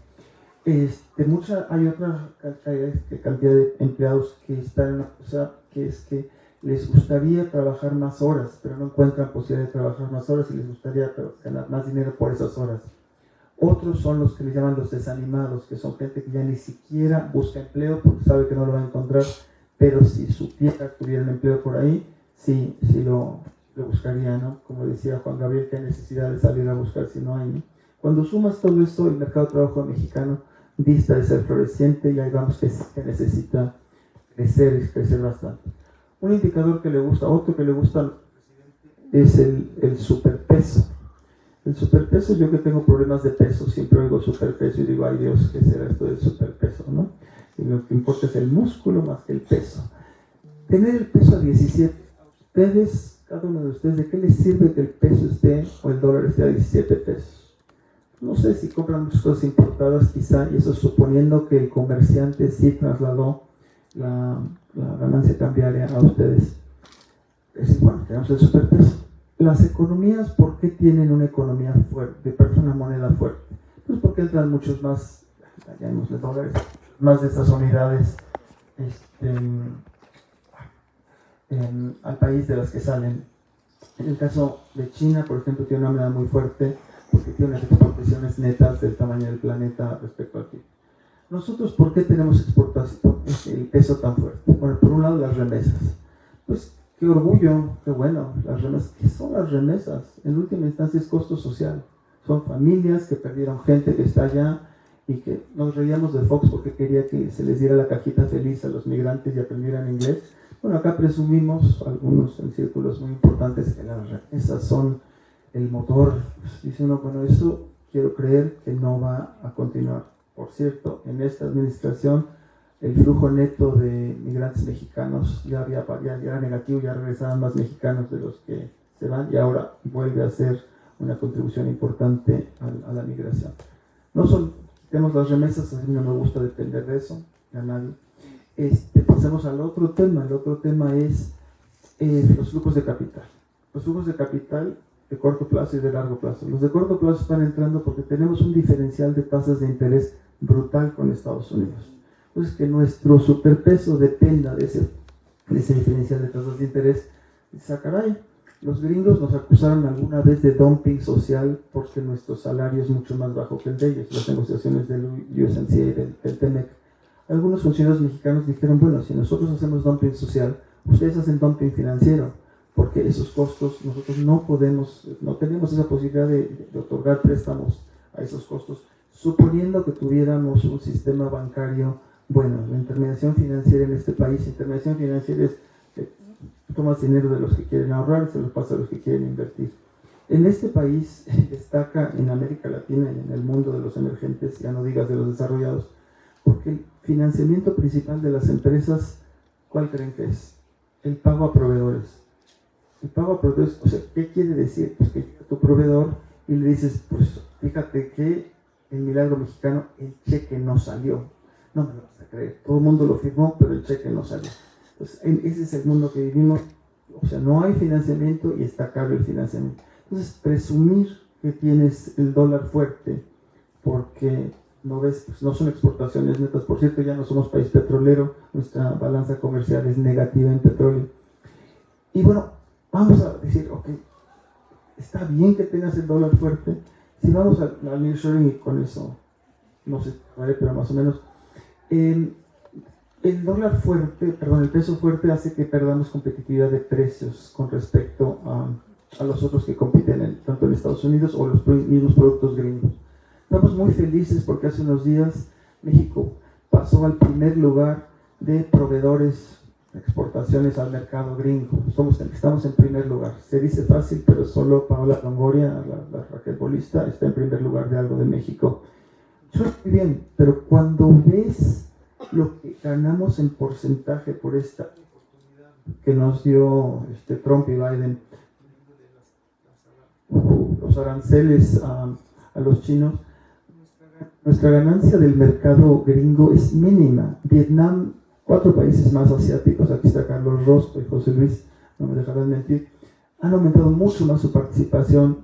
Hay otra cantidad de empleados que están en una cosa que es que les gustaría trabajar más horas, pero no encuentran posibilidad de trabajar más horas y les gustaría ganar más dinero por esas horas. Otros son los que le llaman los desanimados, que son gente que ya ni siquiera busca empleo porque sabe que no lo va a encontrar, pero si supiera que tuviera un empleo por ahí, sí lo buscaría, ¿no? Como decía Juan Gabriel, que hay necesidad de salir a buscar si no hay, ¿no? Cuando sumas todo esto, el mercado de trabajo mexicano dista de ser floreciente y ahí vamos que necesita crecer bastante. Un indicador que le gusta, otro que le gusta al presidente es el superpeso. El superpeso, yo que tengo problemas de peso, siempre oigo superpeso y digo, ay Dios, ¿qué será esto del superpeso, no? Y lo que importa es el músculo más que el peso. Tener el peso a 17, a ustedes, cada uno de ustedes, ¿de qué les sirve que el peso esté o el dólar esté a 17 pesos? No sé si compran muchas cosas importadas quizá, y eso suponiendo que el comerciante sí trasladó la ganancia cambiaria a ustedes. Es bueno, tenemos el superpeso. Las economías, ¿por qué tienen una economía fuerte, una moneda fuerte? Pues porque entran muchos más, llamémosle dólares, más de estas unidades al país de las que salen. En el caso de China, por ejemplo, tiene una moneda muy fuerte porque tiene unas exportaciones netas del tamaño del planeta respecto a ti. Nosotros, ¿por qué tenemos exportación, el peso tan fuerte? Bueno, por un lado las remesas. Pues qué orgullo, qué bueno, las remesas. ¿Qué son las remesas? En última instancia es costo social. Son familias que perdieron gente que está allá y que nos reíamos de Fox porque quería que se les diera la cajita feliz a los migrantes y aprendieran inglés. Bueno, acá presumimos, algunos en círculos muy importantes, que las remesas son el motor. Dice uno, bueno, eso quiero creer que no va a continuar. Por cierto, en esta administración el flujo neto de migrantes mexicanos ya era negativo, ya regresaban más mexicanos de los que se van y ahora vuelve a ser una contribución importante a la migración. No solo tenemos las remesas, a mí no me gusta depender de eso, a nadie. Pasemos al otro tema. El otro tema es los flujos de capital. Los flujos de capital de corto plazo y de largo plazo. Los de corto plazo están entrando porque tenemos un diferencial de tasas de interés brutal con Estados Unidos. Entonces, que nuestro superpeso dependa de ese diferencial de tasas de interés. Dice, caray, los gringos nos acusaron alguna vez de dumping social porque nuestro salario es mucho más bajo que el de ellos. Las negociaciones del USMCA y del TEMEC. Algunos funcionarios mexicanos dijeron, bueno, si nosotros hacemos dumping social, ustedes hacen dumping financiero, porque esos costos nosotros no tenemos esa posibilidad de otorgar préstamos a esos costos, suponiendo que tuviéramos un sistema bancario bueno. La intermediación financiera en este país, intermediación financiera es tomas dinero de los que quieren ahorrar y se los pasa a los que quieren invertir. En este país destaca en América Latina y en el mundo de los emergentes, ya no digas de los desarrollados, porque el financiamiento principal de las empresas, ¿cuál creen que es? El pago a proveedores. El pago a proveedores, o sea, ¿qué quiere decir? Pues que llega tu proveedor y le dices, pues fíjate que el milagro mexicano, el cheque no salió. No me lo vas a creer, todo el mundo lo firmó, pero el cheque no salió. Entonces, ese es el mundo que vivimos, o sea, no hay financiamiento y está caro el financiamiento. Entonces, presumir que tienes el dólar fuerte, porque no ves, pues no son exportaciones netas. Por cierto, ya no somos país petrolero, nuestra balanza comercial es negativa en petróleo. Y bueno, vamos a decir, ok, está bien que tengas el dólar fuerte. Si vamos al nearshoring y con eso, no sé, vale, pero más o menos, el dólar fuerte, perdón, el peso fuerte hace que perdamos competitividad de precios con respecto a los otros que compiten tanto en Estados Unidos o los mismos productos gringos. Estamos muy felices porque hace unos días México pasó al primer lugar de proveedores de exportaciones al mercado gringo. Estamos en primer lugar. Se dice fácil, pero solo Paola Longoria, la raquetbolista, está en primer lugar de algo de México. Suena muy bien, pero cuando ves lo que ganamos en porcentaje por esta oportunidad que nos dio Trump y Biden, los aranceles a los chinos, nuestra ganancia del mercado gringo es mínima. Vietnam, 4 países más asiáticos, aquí está Carlos Rosco y José Luis, no me dejarán mentir, han aumentado mucho más su participación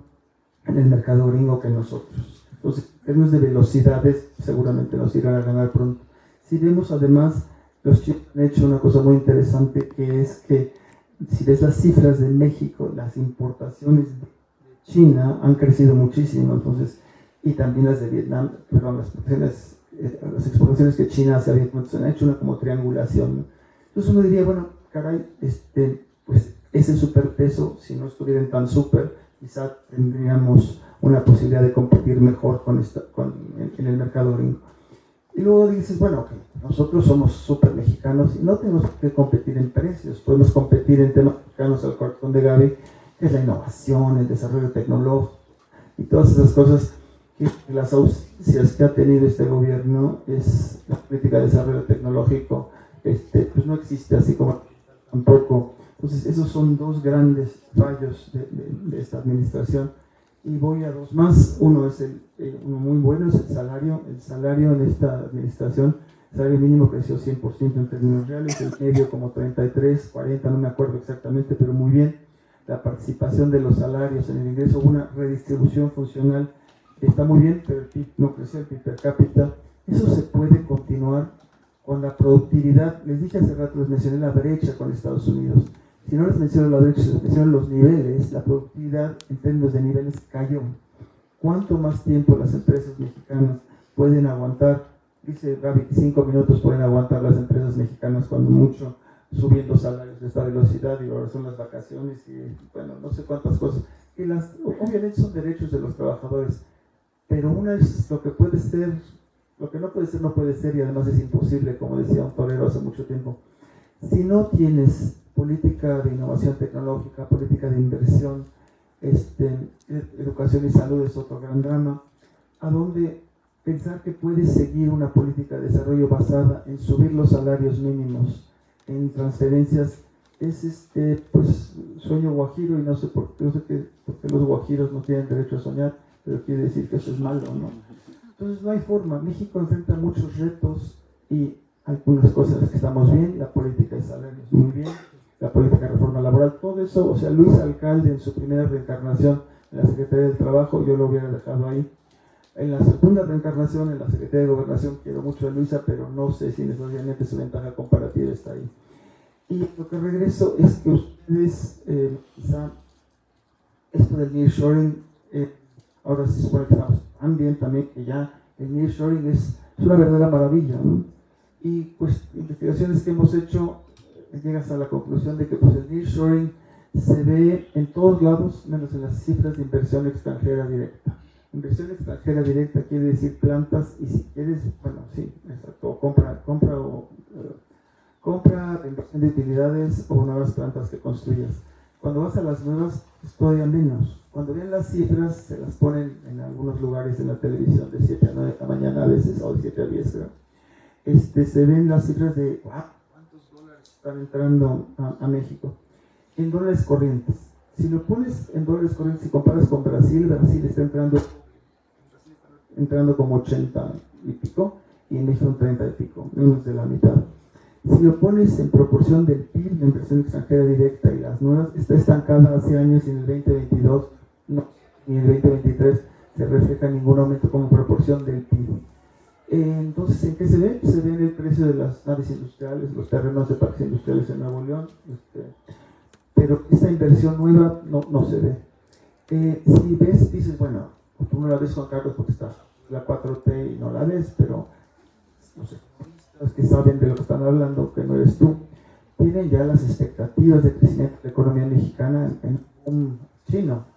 en el mercado gringo que nosotros. Entonces, en términos de velocidades, seguramente nos irán a ganar pronto. Si vemos además, los chinos han hecho una cosa muy interesante, que es que si ves las cifras de México, las importaciones de China han crecido muchísimo, entonces, y también las de Vietnam, perdón, las exportaciones que China hace a Vietnam, se han hecho una como triangulación, ¿no? Entonces uno diría, bueno, caray, pues ese superpeso, si no estuvieran tan súper, quizá tendríamos una posibilidad de competir mejor en el mercado gringo. Y luego dices, bueno, okay, nosotros somos súper mexicanos y no tenemos que competir en precios, podemos competir en temas mexicanos, al corazón de Gaby, que es la innovación, el desarrollo tecnológico y todas esas cosas que las ausencias que ha tenido este gobierno es la política de desarrollo tecnológico, pues no existe así como tampoco. Entonces esos son 2 grandes fallos de esta administración. Y voy a 2 más. Uno es uno muy bueno, es el salario. El salario en esta administración, el salario mínimo creció 100% en términos reales, el medio como 33, 40, no me acuerdo exactamente, pero muy bien. La participación de los salarios en el ingreso, una redistribución funcional, está muy bien, pero el PIB no creció, el PIB per cápita. Eso se puede continuar con la productividad. Les dije hace rato, les mencioné la brecha con Estados Unidos. Si no les menciono la brecha, les menciono los niveles, la productividad en términos de niveles cayó. ¿Cuánto más tiempo las empresas mexicanas pueden aguantar? Dice Gaby, 5 minutos pueden aguantar las empresas mexicanas cuando mucho, subiendo salarios de esta velocidad, y ahora son las vacaciones y bueno, no sé cuántas cosas. Y obviamente son derechos de los trabajadores, pero una es lo que puede ser, lo que no puede ser y además es imposible, como decía un torero hace mucho tiempo. Si no tienes política de innovación tecnológica, política de inversión, educación y salud es otro gran drama, a donde pensar que puedes seguir una política de desarrollo basada en subir los salarios mínimos, en transferencias, es pues sueño guajiro, y no sé por qué los guajiros no tienen derecho a soñar, pero quiere decir que eso es malo, ¿no? Entonces no hay forma. México enfrenta muchos retos y algunas cosas que estamos bien, la política de salarios muy bien, la política de reforma laboral, todo eso. O sea, Luis Alcalde en su primera reencarnación en la Secretaría del Trabajo, yo lo hubiera dejado ahí. En la segunda reencarnación en la Secretaría de Gobernación, quiero mucho a Luisa, pero no sé si necesariamente su ventaja comparativa está ahí. Y lo que regreso es que ustedes, quizá, esto del nearshoring, ahora sí se supone que estamos tan bien también que ya el nearshoring es una verdadera maravilla, ¿no? Y pues investigaciones que hemos hecho, llegas a la conclusión de que pues el nearshoring se ve en todos lados, menos en las cifras de inversión extranjera directa. Inversión extranjera directa quiere decir plantas, y si quieres, bueno, sí, exacto, compra de inversión de utilidades o nuevas plantas que construyas. Cuando vas a las nuevas, es todavía menos. Cuando ven las cifras, se las ponen en algunos lugares en la televisión de 7 a 9 de la mañana a veces, o de 7 a 10, creo. Se ven las cifras de cuántos dólares están entrando a México en dólares corrientes. Si lo pones en dólares corrientes y comparas con Brasil, Brasil está entrando como 80 y pico, y en México 30 y pico, menos de la mitad. Si lo pones en proporción del PIB, la inversión extranjera directa y las nuevas, está estancada hace años, y en el 2022, no, ni en el 2023 se refleja ningún aumento como proporción del PIB. Entonces, ¿en qué se ve? Se ve en el precio de las naves industriales, los terrenos de parques industriales en Nuevo León, pero esta inversión nueva no se ve. Si ves, dices, bueno, tú no la ves, Juan Carlos, porque está la 4T y no la ves, pero no sé, los que saben de lo que están hablando, que no eres tú, tienen ya las expectativas de crecimiento de la economía mexicana en un chino.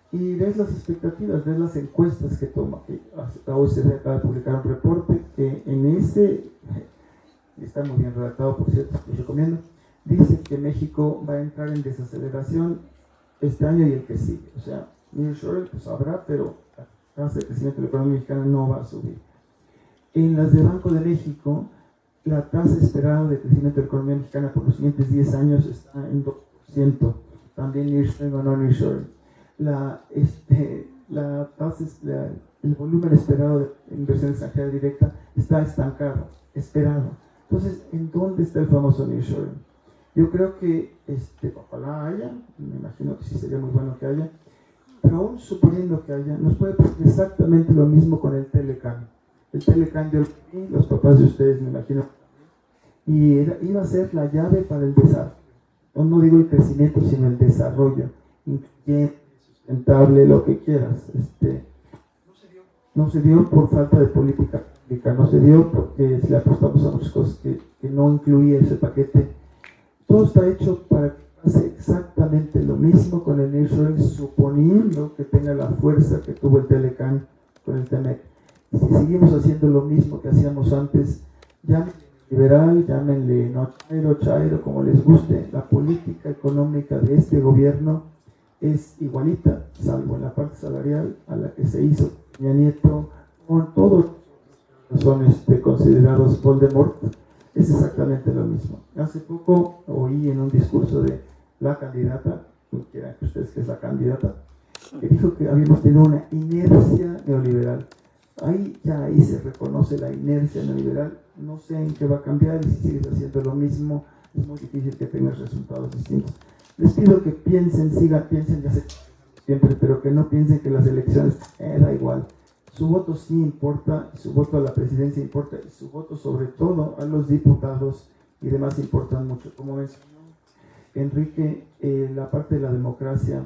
Y ves las expectativas, ves las encuestas que toma, que la OECD acaba de publicar un reporte que en ese, está muy bien redactado, por cierto, lo recomiendo, dice que México va a entrar en desaceleración este año y el que sigue. O sea, nearshoring pues habrá, pero la tasa de crecimiento de la economía mexicana no va a subir. En las de Banco de México, la tasa esperada de crecimiento de la economía mexicana por los siguientes 10 años está en 2%, también nearshoring o no nearshoring. La el volumen esperado de inversión extranjera directa está estancado, esperado. Entonces, ¿en dónde está el famoso nearshoring? Yo creo que ojalá haya, me imagino que sí sería muy bueno que haya, pero aún suponiendo que haya, nos puede pasar exactamente lo mismo con el Telecan. El Telecan, yo, los papás de ustedes, me imagino, y iba a ser la llave para el desarrollo. No digo el crecimiento, sino el desarrollo, incluyente, sustentable, lo que quieras. No se dio por falta de política pública, no se dio porque le apostamos a muchas cosas que no incluía ese paquete. Todo está hecho para que pase exactamente lo mismo con el nearshoring, suponiendo que tenga la fuerza que tuvo el Telecan con el TEMEC. Si seguimos haciendo lo mismo que hacíamos antes, llámenle liberal, llámenle no chairo, como les guste, la política económica de este gobierno es igualita, salvo en la parte salarial, a la que se hizo Peña Nieto, con todos son considerados Voldemort. Es exactamente lo mismo. Hace poco oí en un discurso de la candidata, quieran que ustedes que es la candidata, que dijo que habíamos tenido una inercia neoliberal. Ahí se reconoce la inercia neoliberal. No sé en qué va a cambiar, y si sigues haciendo lo mismo, es muy difícil que tengas resultados distintos. Les pido que piensen, piensen, ya sé siempre, pero que no piensen que las elecciones da igual. Su voto sí importa, su voto a la presidencia importa, y su voto sobre todo a los diputados y demás importan mucho. Como mencionó Enrique, la parte de la democracia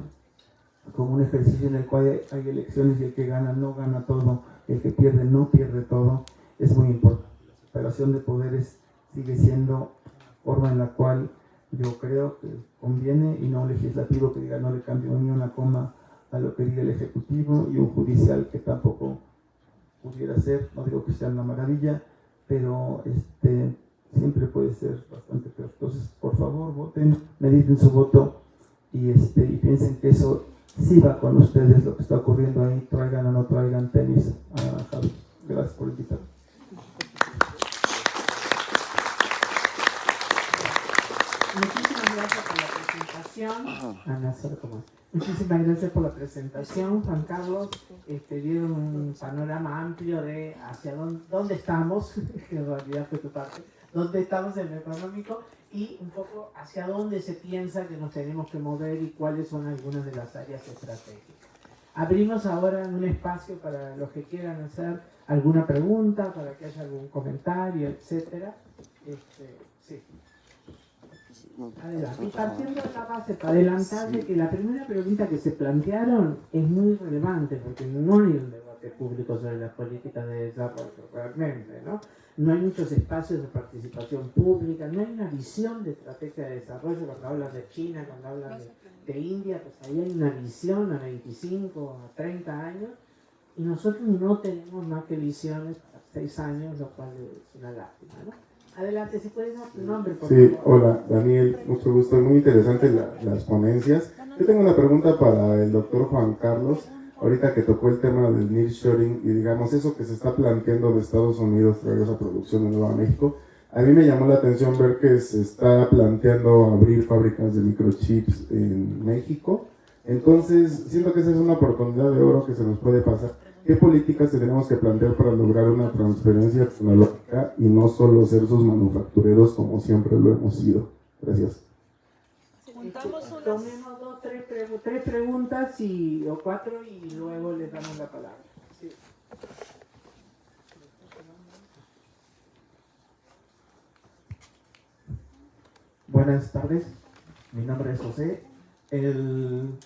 como un ejercicio en el cual hay elecciones y el que gana no gana todo, el que pierde no pierde todo, es muy importante. La separación de poderes sigue siendo forma en la cual yo creo que conviene, y no un legislativo que diga no le cambio ni una coma a lo que diga el ejecutivo, y un judicial que tampoco pudiera ser, no digo que sea una maravilla, pero siempre puede ser bastante peor. Entonces, por favor, voten, mediten su voto y piensen que eso sí va con ustedes, lo que está ocurriendo ahí, traigan o no traigan tenis a Javi. Gracias por invitarme. Muchísimas gracias por la presentación. Muchísimas gracias por la presentación, Juan Carlos. Dieron un panorama amplio de hacia dónde estamos, que en realidad fue tu parte, dónde estamos en lo económico y un poco hacia dónde se piensa que nos tenemos que mover y cuáles son algunas de las áreas estratégicas. Abrimos ahora un espacio para los que quieran hacer alguna pregunta, para que haya algún comentario, etcétera. Sí. Adelante. Y partiendo de la base, para adelantarle que la primera pregunta que se plantearon es muy relevante, porque no hay un debate público sobre las políticas de desarrollo, realmente, ¿no? No hay muchos espacios de participación pública, no hay una visión de estrategia de desarrollo. Cuando hablan de China, cuando hablan de India, pues ahí hay una visión a 25, a 30 años, y nosotros no tenemos más que visiones a 6 años, lo cual es una lástima, ¿no? Adelante, si puedes dar tu nombre, por favor. Sí, hola, Daniel, mucho gusto, muy interesante las ponencias. Yo tengo una pregunta para el doctor Juan Carlos, ahorita que tocó el tema del nearshoring y digamos eso que se está planteando de Estados Unidos traer esa producción de nuevo a México. A mí me llamó la atención ver que se está planteando abrir fábricas de microchips en México, entonces siento que esa es una oportunidad de oro que se nos puede pasar. ¿Qué políticas tenemos que plantear para lograr una transferencia tecnológica y no solo ser sus manufactureros como siempre lo hemos sido? Gracias. Tomemos tres preguntas o 4 y luego les damos la palabra. Sí. Buenas tardes, mi nombre es José. El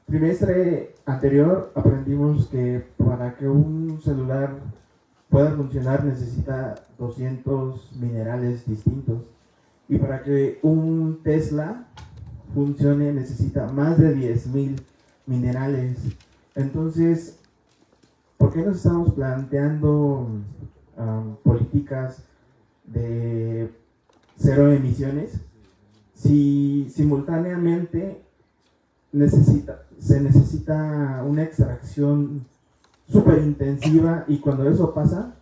trimestre anterior aprendimos que para que un celular pueda funcionar necesita 200 minerales distintos, y para que un Tesla funcione necesita más de 10,000 minerales. Entonces, ¿por qué nos estamos planteando políticas de cero emisiones si simultáneamente se necesita una extracción súper intensiva, y cuando eso pasa,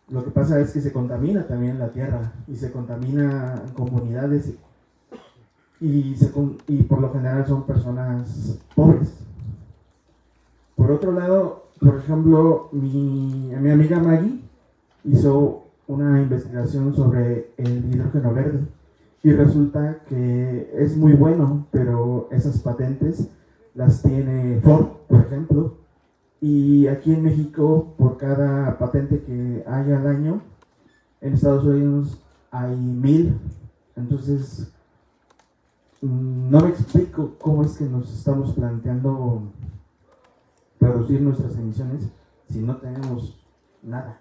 lo que pasa es que se contamina también la tierra y se contamina comunidades y por lo general son personas pobres? Por otro lado, por ejemplo, mi amiga Maggie hizo una investigación sobre el hidrógeno verde y resulta que es muy bueno, pero esas patentes las tiene Ford, por ejemplo, y aquí en México, por cada patente que hay al año, en Estados Unidos hay 1000. Entonces, no me explico cómo es que nos estamos planteando reducir nuestras emisiones si no tenemos nada.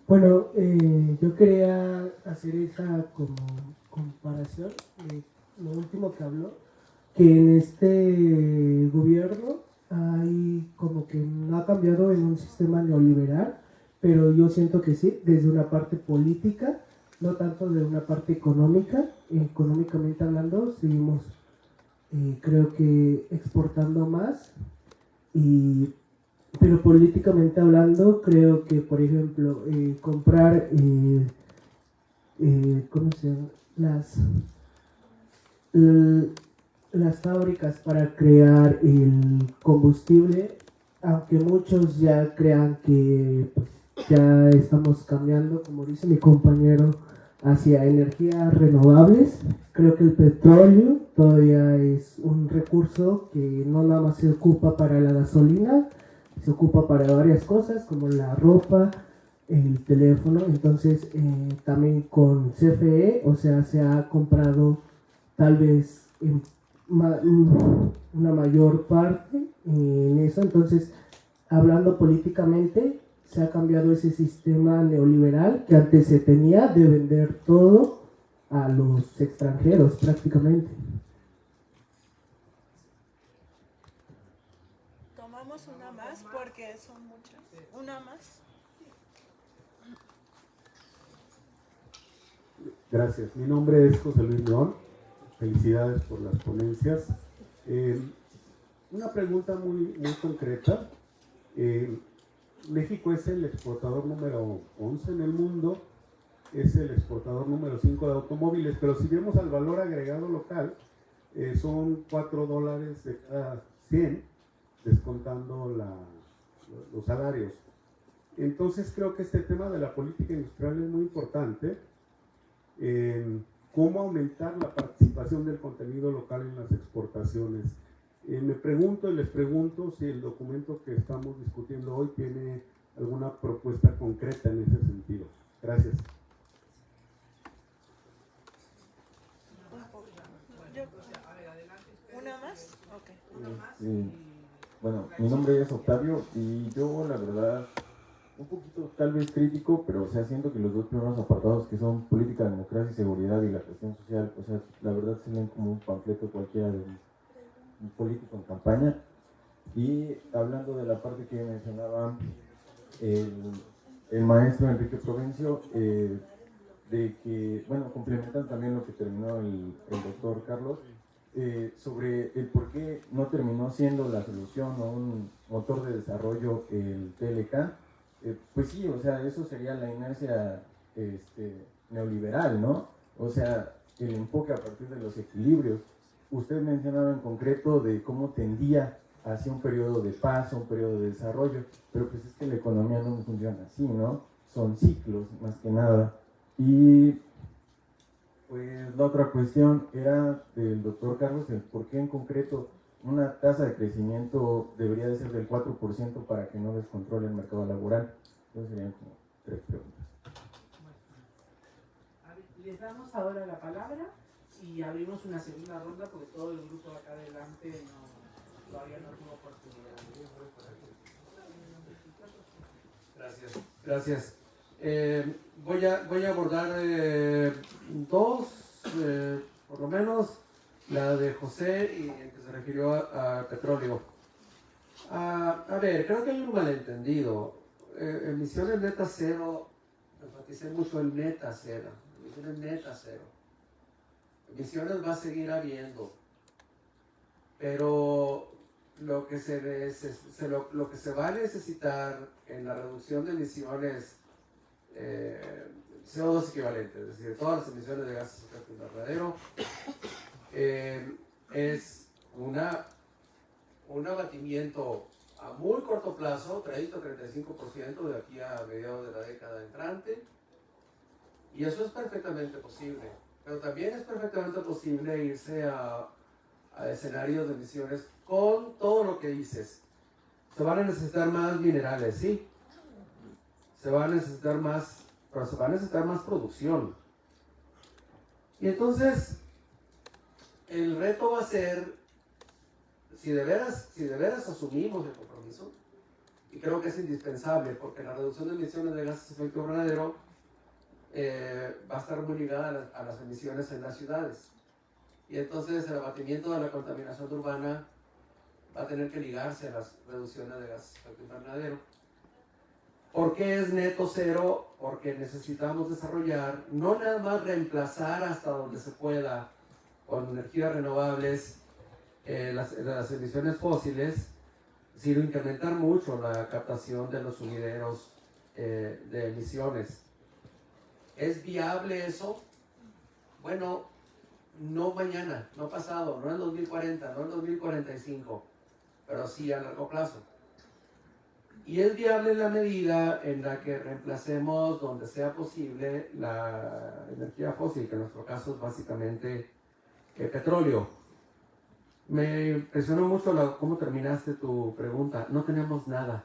Bueno, yo quería hacer esa como comparación de lo último que habló, que en este gobierno hay como que no ha cambiado en un sistema neoliberal, pero yo siento que sí, desde una parte política, no tanto de una parte económica. Económicamente hablando, seguimos creo que exportando más, pero políticamente hablando, creo que, por ejemplo, comprar, ¿cómo se llama? Las fábricas para crear el combustible, aunque muchos ya crean que pues, ya estamos cambiando, como dice mi compañero, hacia energías renovables. Creo que el petróleo todavía es un recurso que no nada más se ocupa para la gasolina, se ocupa para varias cosas como la ropa, el teléfono. Entonces también con CFE, o sea, se ha comprado tal vez una mayor parte en eso. Entonces, hablando políticamente, se ha cambiado ese sistema neoliberal que antes se tenía de vender todo a los extranjeros prácticamente. Tomamos una más porque son muchas. Una más. Gracias. Mi nombre es José Luis León. Felicidades por las ponencias. Una pregunta muy concreta. México es el exportador número 11 en el mundo, es el exportador número 5 de automóviles, pero si vemos al valor agregado local, son $4 de cada 100, descontando los salarios. Entonces creo que este tema de la política industrial es muy importante. ¿Cómo aumentar la participación del contenido local en las exportaciones? Me pregunto y les pregunto si el documento que estamos discutiendo hoy tiene alguna propuesta concreta en ese sentido. Gracias. ¿Una más? Ok. Bueno, mi nombre es Octavio y yo la verdad un poquito tal vez crítico, pero o sea, siento que los dos primeros apartados que son política, democracia y seguridad y la cuestión social, o sea, la verdad se leen como un panfleto cualquiera de un político en campaña. Y hablando de la parte que mencionaba el maestro Enrique Provencio, de que, bueno, complementan también lo que terminó el doctor Carlos, sobre el por qué no terminó siendo la solución o un motor de desarrollo el TLK. Pues sí, o sea, eso sería la inercia neoliberal, ¿no? O sea, el enfoque a partir de los equilibrios. Usted mencionaba en concreto de cómo tendía hacia un periodo de paz, un periodo de desarrollo, pero pues es que la economía no funciona así, ¿no? Son ciclos, más que nada. Y pues la otra cuestión era del doctor Carlos, el por qué en concreto una tasa de crecimiento debería de ser del 4% para que no descontrole el mercado laboral. Entonces serían como 3 preguntas. Les damos ahora la palabra y abrimos una segunda ronda porque todo el grupo de acá adelante todavía no tuvo oportunidad. Gracias. Voy a abordar dos, por lo menos, la de José y el que se refirió a petróleo. A ver, creo que hay un malentendido. Emisiones neta cero, enfaticé mucho el neta cero. Emisiones neta cero. Emisiones va a seguir habiendo, pero lo que se va a necesitar en la reducción de emisiones CO2 equivalente, es decir, todas las emisiones de gases de efecto invernadero, es un abatimiento a muy corto plazo, 30-35% de aquí a mediados de la década entrante, y eso es perfectamente posible, pero también es perfectamente posible irse a escenarios de emisiones con todo lo que dices. Se van a necesitar más minerales, sí, se va a necesitar más, pero se va a necesitar más producción. Y entonces, el reto va a ser, si de veras asumimos el compromiso, y creo que es indispensable, porque la reducción de emisiones de gases de efecto invernadero va a estar muy ligada a las emisiones en las ciudades. Y entonces el abatimiento de la contaminación urbana va a tener que ligarse a las reducciones de gases de efecto invernadero. ¿Por qué es neto cero? Porque necesitamos desarrollar, no nada más reemplazar hasta donde se pueda con energías renovables las emisiones fósiles, sino incrementar mucho la captación de los sumideros de emisiones. ¿Es viable eso? Bueno, no mañana, no pasado, no en 2040, no en 2045, pero sí a largo plazo. Y es viable en la medida en la que reemplacemos donde sea posible la energía fósil, que en nuestro caso es básicamente el petróleo. Me impresionó mucho cómo terminaste tu pregunta. No tenemos nada.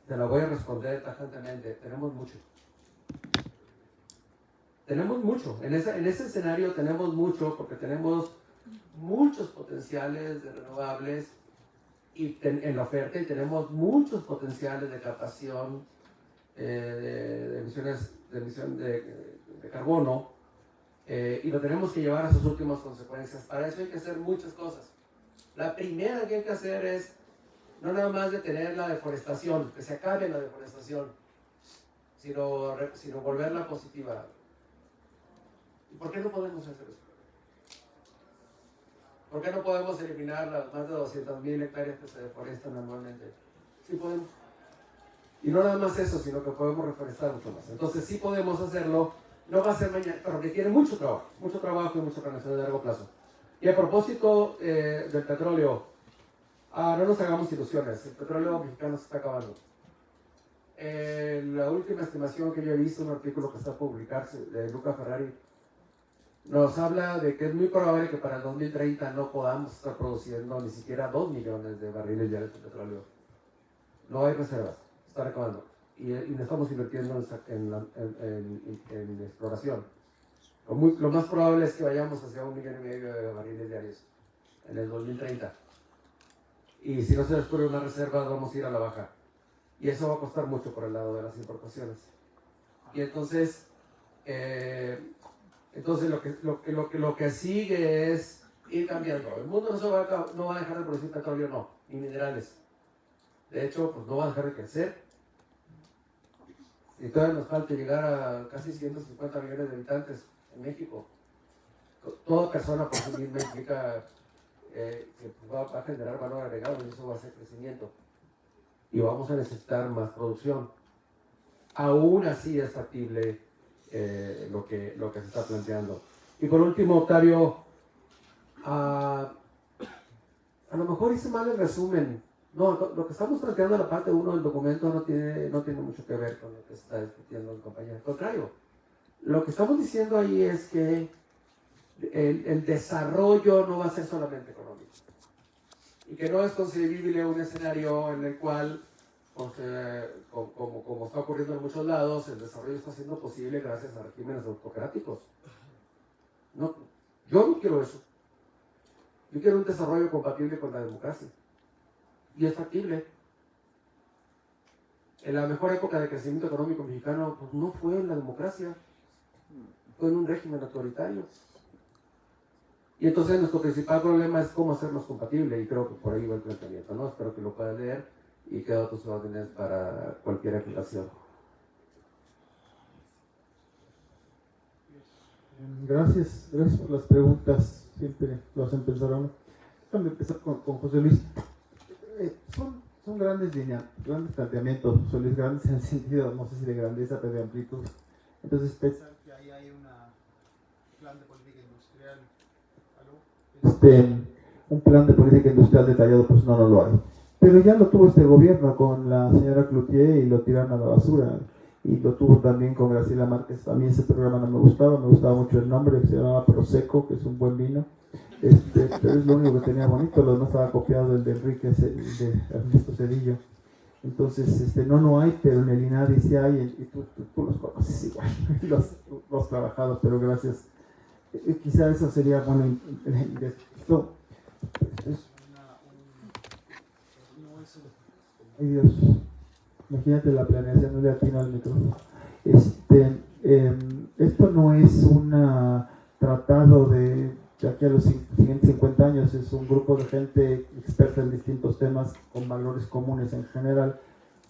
Te la voy a responder tajantemente. Tenemos mucho. Tenemos mucho. En ese escenario tenemos mucho porque tenemos muchos potenciales de renovables en la oferta, y tenemos muchos potenciales de captación de emisión de carbono, y lo tenemos que llevar a sus últimas consecuencias. Para eso hay que hacer muchas cosas. La primera que hay que hacer es no nada más detener la deforestación, que se acabe la deforestación, sino volverla positiva. ¿Y por qué no podemos hacer eso? ¿Por qué no podemos eliminar las más de 200,000 hectáreas que se deforestan anualmente? Sí podemos. Y no nada más eso, sino que podemos reforestar mucho más. Entonces sí podemos hacerlo. No va a ser mañana, pero requiere mucho trabajo y mucha planeación de largo plazo. Y a propósito del petróleo, no nos hagamos ilusiones. El petróleo mexicano se está acabando. La última estimación que yo he visto, un artículo que está a publicarse de Luca Ferrari, nos habla de que es muy probable que para el 2030 no podamos estar produciendo ni siquiera 2 millones de barriles diarios de petróleo. No hay reservas, se está acabando. Y no estamos invirtiendo en exploración. Lo más probable es que vayamos hacia 1,5 millones de barriles diarios en el 2030. Y si no se descubre una reserva, vamos a ir a la baja. Y eso va a costar mucho por el lado de las importaciones. Y entonces lo que sigue es ir cambiando. El mundo no va a dejar de producir petróleo, no, ni minerales. De hecho, pues no va a dejar de crecer. Y todavía nos falta llegar a casi 150 millones de habitantes en México. Toda persona por sí misma implica que va a generar valor agregado, y eso va a ser crecimiento. Y vamos a necesitar más producción. Aún así es factible lo que se está planteando. Y por último, Octavio, a lo mejor hice mal el resumen. No, lo que estamos planteando en la parte 1 del documento no tiene mucho que ver con lo que se está discutiendo el compañero. Al contrario, lo que estamos diciendo ahí es que el desarrollo no va a ser solamente económico. Y que no es concebible un escenario en el cual, pues, como está ocurriendo en muchos lados, el desarrollo está siendo posible gracias a regímenes autocráticos. No, yo no quiero eso. Yo quiero un desarrollo compatible con la democracia. Y es factible. En la mejor época de crecimiento económico mexicano, pues no fue en la democracia, fue en un régimen autoritario. Y entonces nuestro principal problema es cómo hacernos compatibles, y creo que por ahí va el planteamiento, ¿no? Espero que lo puedan leer y quedo a tus órdenes para cualquier aclaración. Gracias por las preguntas, siempre lo hacen pensar a uno. Déjame empezar con José Luis. son grandes planteamientos, son grandes en el sentido, no sé si de grandeza, pero de amplitud. Entonces, pensar que ahí hay un plan de política industrial, un plan de política industrial detallado, pues no lo hay. Pero ya lo tuvo este gobierno con la señora Cloutier y lo tiraron a la basura. Y lo tuvo también con Graciela Márquez. A mí ese programa no me gustaba mucho el nombre, se llamaba Prosecco, que es un buen vino. Pero es lo único que tenía bonito, lo demás estaba copiado del de Enrique, de Ernesto Cedillo. Entonces, no hay, pero en el INADI sí hay, y tú los conoces igual, los has trabajado, pero gracias. Quizá eso sería bueno. Ay Dios, imagínate la planeación, no le atino al micrófono. Esto no es un tratado de aquí a los siguientes 50 años, es un grupo de gente experta en distintos temas con valores comunes en general,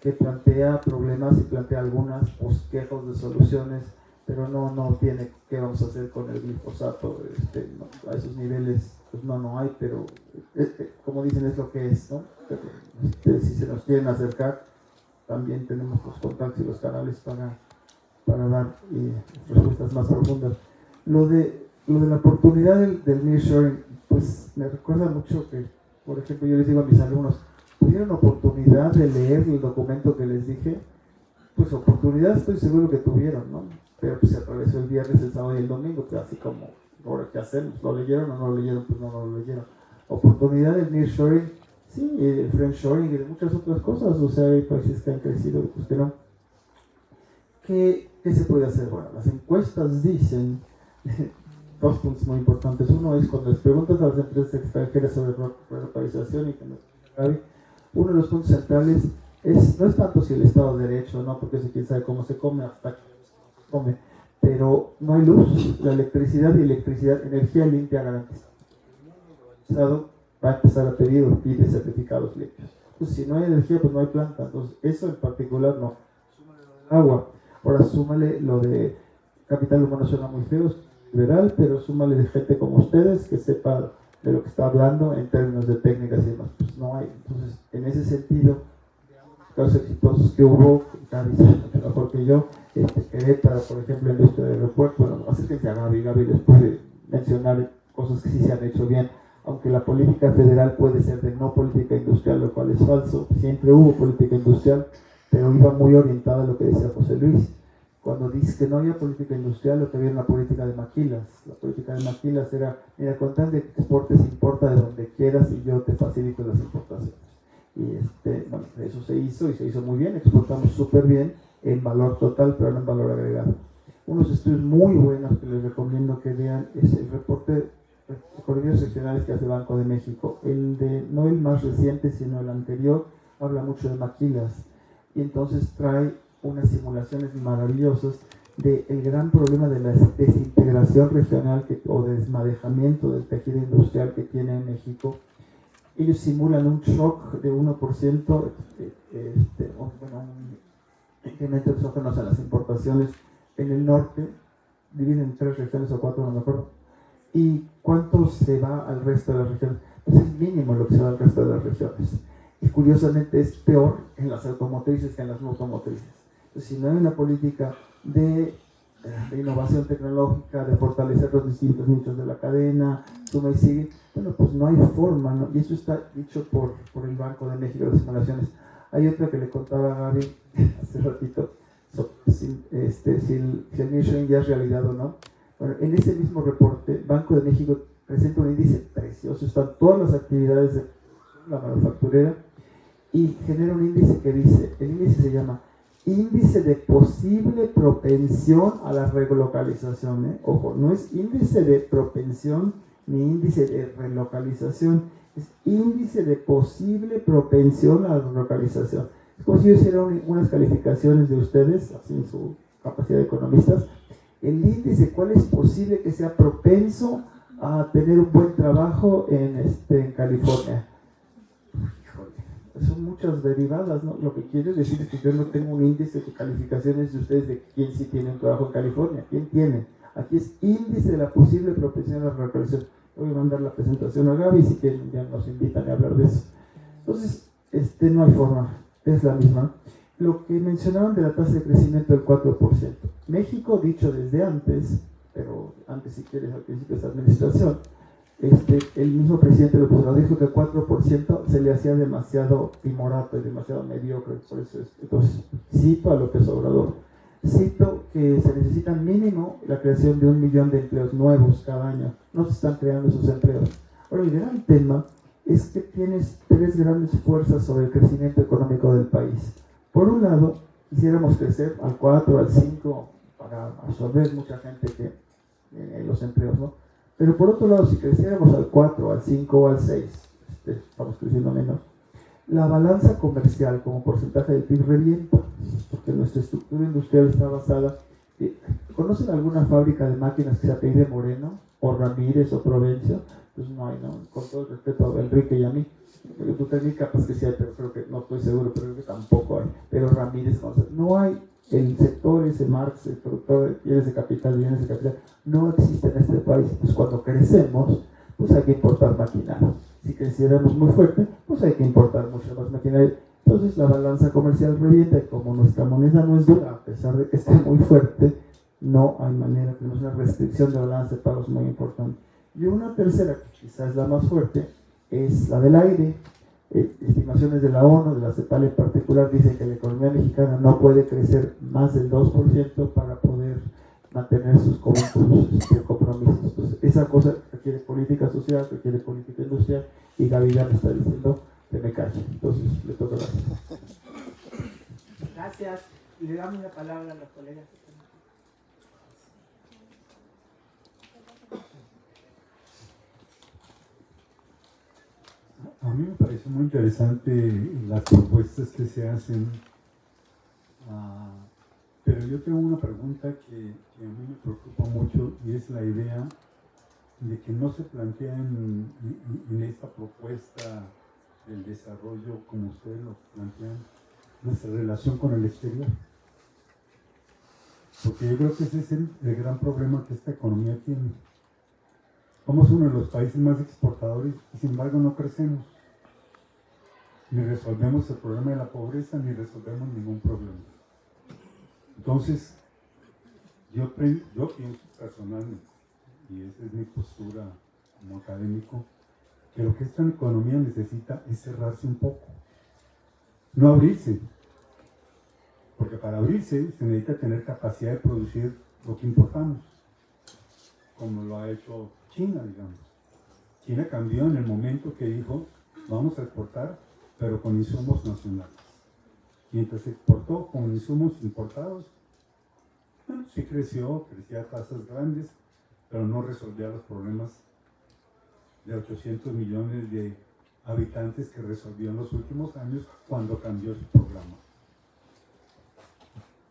que plantea problemas y plantea algunas bosquejos de soluciones, pero no tiene qué vamos a hacer con el glifosato, a esos niveles pues no hay, pero como dicen es lo que es, ¿no? Pero, si se nos quieren acercar, también tenemos los contactos y los canales para dar respuestas más profundas. Lo de la oportunidad del nearshoring, pues me recuerda mucho que, por ejemplo, yo les digo a mis alumnos, ¿tuvieron oportunidad de leer el documento que les dije? Pues oportunidad estoy seguro que tuvieron, ¿no? Pero pues se atravesó el viernes, el sábado y el domingo, pues así como, ahora qué hacemos, ¿lo leyeron o no lo leyeron? Pues no lo leyeron. Oportunidad del nearshoring, sí, el friendshoring y de muchas otras cosas, o sea, hay países que han crecido, pues que no. ¿Qué se puede hacer? Bueno, las encuestas dicen dos puntos muy importantes. Uno es cuando les preguntas a las empresas extranjeras sobre relocalización y que nos Gaby, uno de los puntos centrales no es tanto si el Estado de Derecho, no, porque eso quién sabe cómo se come, hasta que se come, pero no hay luz, la electricidad, energía limpia garantizada. El Estado va a empezar a pide certificados limpios. Pues si no hay energía, pues no hay planta. Entonces, eso en particular no. Agua. Ahora súmale lo de capital humano, suena muy feo, liberal, pero súmale de gente como ustedes que sepa de lo que está hablando en términos de técnicas y demás. Pues no hay. Entonces, en ese sentido, los exitosos que hubo, mejor que yo, Querétaro, por ejemplo, en la industria del aeropuerto, bueno, acérquense a Gaby les puede mencionar cosas que sí se han hecho bien, aunque la política federal puede ser de no política industrial, lo cual es falso. Siempre hubo política industrial, pero iba muy orientada a lo que decía José Luis. Cuando dice que no había política industrial, lo que había era una política de maquilas. La política de maquilas era, mira, con tal de que exportes, importa de donde quieras y yo te facilito las importaciones. Y bueno, eso se hizo y se hizo muy bien, exportamos súper bien en valor total, pero no en valor agregado. Unos estudios muy buenos que les recomiendo que vean es el reporte de economías regionales que hace Banco de México. No el más reciente, sino el anterior, habla mucho de maquilas y entonces trae unas simulaciones maravillosas del gran problema de la desintegración regional o desmadejamiento del tejido industrial que tiene México. Ellos simulan un shock de 1%, un incremento exógeno a las importaciones en el norte, dividen en 3 regiones o 4, no me acuerdo. ¿Y cuánto se va al resto de las regiones? Pues es mínimo lo que se va al resto de las regiones. Y curiosamente es peor en las automotrices que en las no automotrices. Entonces, si no hay una política de innovación tecnológica, de fortalecer los distintos nichos de la cadena, suma y sigue, bueno, pues no hay forma, ¿no? Y eso está dicho por el Banco de México, las simulaciones. Hay otra que le contaba a Gaby hace ratito, si el nearshoring ya es realidad o no. Bueno, en ese mismo reporte, Banco de México presenta un índice precioso, están todas las actividades de la manufacturera y genera un índice que dice, el índice se llama índice de posible propensión a la relocalización, ¿eh? Ojo, no es índice de propensión ni índice de relocalización, es índice de posible propensión a la relocalización. Es como si yo hiciera unas calificaciones de ustedes, así en su capacidad de economistas, el índice, cuál es posible que sea propenso a tener un buen trabajo en California. Son muchas derivadas, ¿no? Lo que quiere decir es que yo no tengo un índice de calificaciones de ustedes de quién sí tiene un trabajo en California, quién tiene. Aquí es índice de la posible propensión a la relocalización. Voy a mandar la presentación a Gaby si quieren, ya nos invitan a hablar de eso. Entonces, No hay forma, es la misma. Lo que mencionaban de la tasa de crecimiento del 4%. México, dicho desde antes, pero antes si quieres al principio de esta administración, el mismo presidente López Obrador dijo que el 4% se le hacía demasiado timorato y demasiado mediocre. Por eso entonces, cito a López Obrador, cito que se necesita mínimo la creación de 1 millón de empleos nuevos cada año. No se están creando esos empleos. Ahora, el gran tema es que tienes tres grandes fuerzas sobre el crecimiento económico del país. Por un lado, quisiéramos crecer al 4, al 5, para absorber mucha gente que en los empleos, ¿no? Pero por otro lado, si creciéramos al 4, al 5 o al 6, estamos creciendo menos, la balanza comercial como porcentaje del PIB revienta, porque nuestra estructura industrial está basada. ¿Conocen alguna fábrica de máquinas que se apellide Moreno, o Ramírez, o Provencio? Pues no hay, ¿no? Con todo el respeto a Enrique y a mí. Tú también capaz que sí hay, pero creo que no estoy seguro, pero creo que tampoco hay. Pero Ramírez, no hay. El sector ese Marx, el productor de bienes de capital, no existe en este país. Pues cuando crecemos, pues hay que importar maquinaria. Si creciéramos muy fuerte, pues hay que importar mucho más maquinaria. Entonces la balanza comercial revienta y como nuestra moneda no es dura, a pesar de que esté muy fuerte, no hay manera, tenemos una restricción de balance de pagos muy importante. Y una tercera, que quizás es la más fuerte, es la del aire. Estimaciones de la ONU, de la CEPAL en particular, dicen que la economía mexicana no puede crecer más del 2% para poder mantener sus compromisos. Entonces, esa cosa requiere política social, requiere política industrial, y Gaviria me está diciendo que me calle. Entonces, le toca la. Gracias. Le damos la palabra a los colegas. A mí me parece muy interesante las propuestas que se hacen, pero yo tengo una pregunta que a mí me preocupa mucho, y es la idea de que no se plantea en esta propuesta del desarrollo, como ustedes lo plantean, nuestra relación con el exterior. Porque yo creo que ese es el gran problema que esta economía tiene. Somos uno de los países más exportadores y sin embargo no crecemos. Ni resolvemos el problema de la pobreza, ni resolvemos ningún problema. Entonces, yo pienso personalmente, y esa es mi postura como académico, que lo que esta economía necesita es cerrarse un poco. No abrirse. Porque para abrirse se necesita tener capacidad de producir lo que importamos, como lo ha hecho China, digamos. China cambió en el momento que dijo, vamos a exportar, pero con insumos nacionales. Mientras se exportó con insumos importados, bueno, sí crecía a tasas grandes, pero no resolvía los problemas de 800 millones de habitantes que resolvió en los últimos años cuando cambió su programa.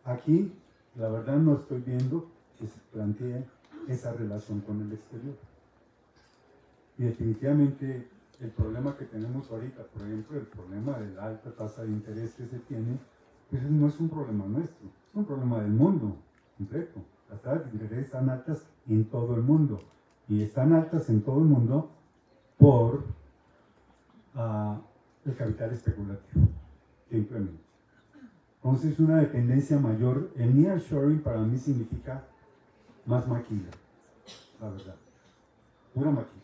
Aquí, la verdad, no estoy viendo que se plantee esa relación con el exterior. Y definitivamente el problema que tenemos ahorita, por ejemplo, el problema de la alta tasa de interés que se tiene, pues no es un problema nuestro, es un problema del mundo completo. Las tasas de interés están altas en todo el mundo, y están altas en todo el mundo por el capital especulativo, simplemente. Entonces, una dependencia mayor. El nearshoring para mí significa más maquila, la verdad, pura maquila.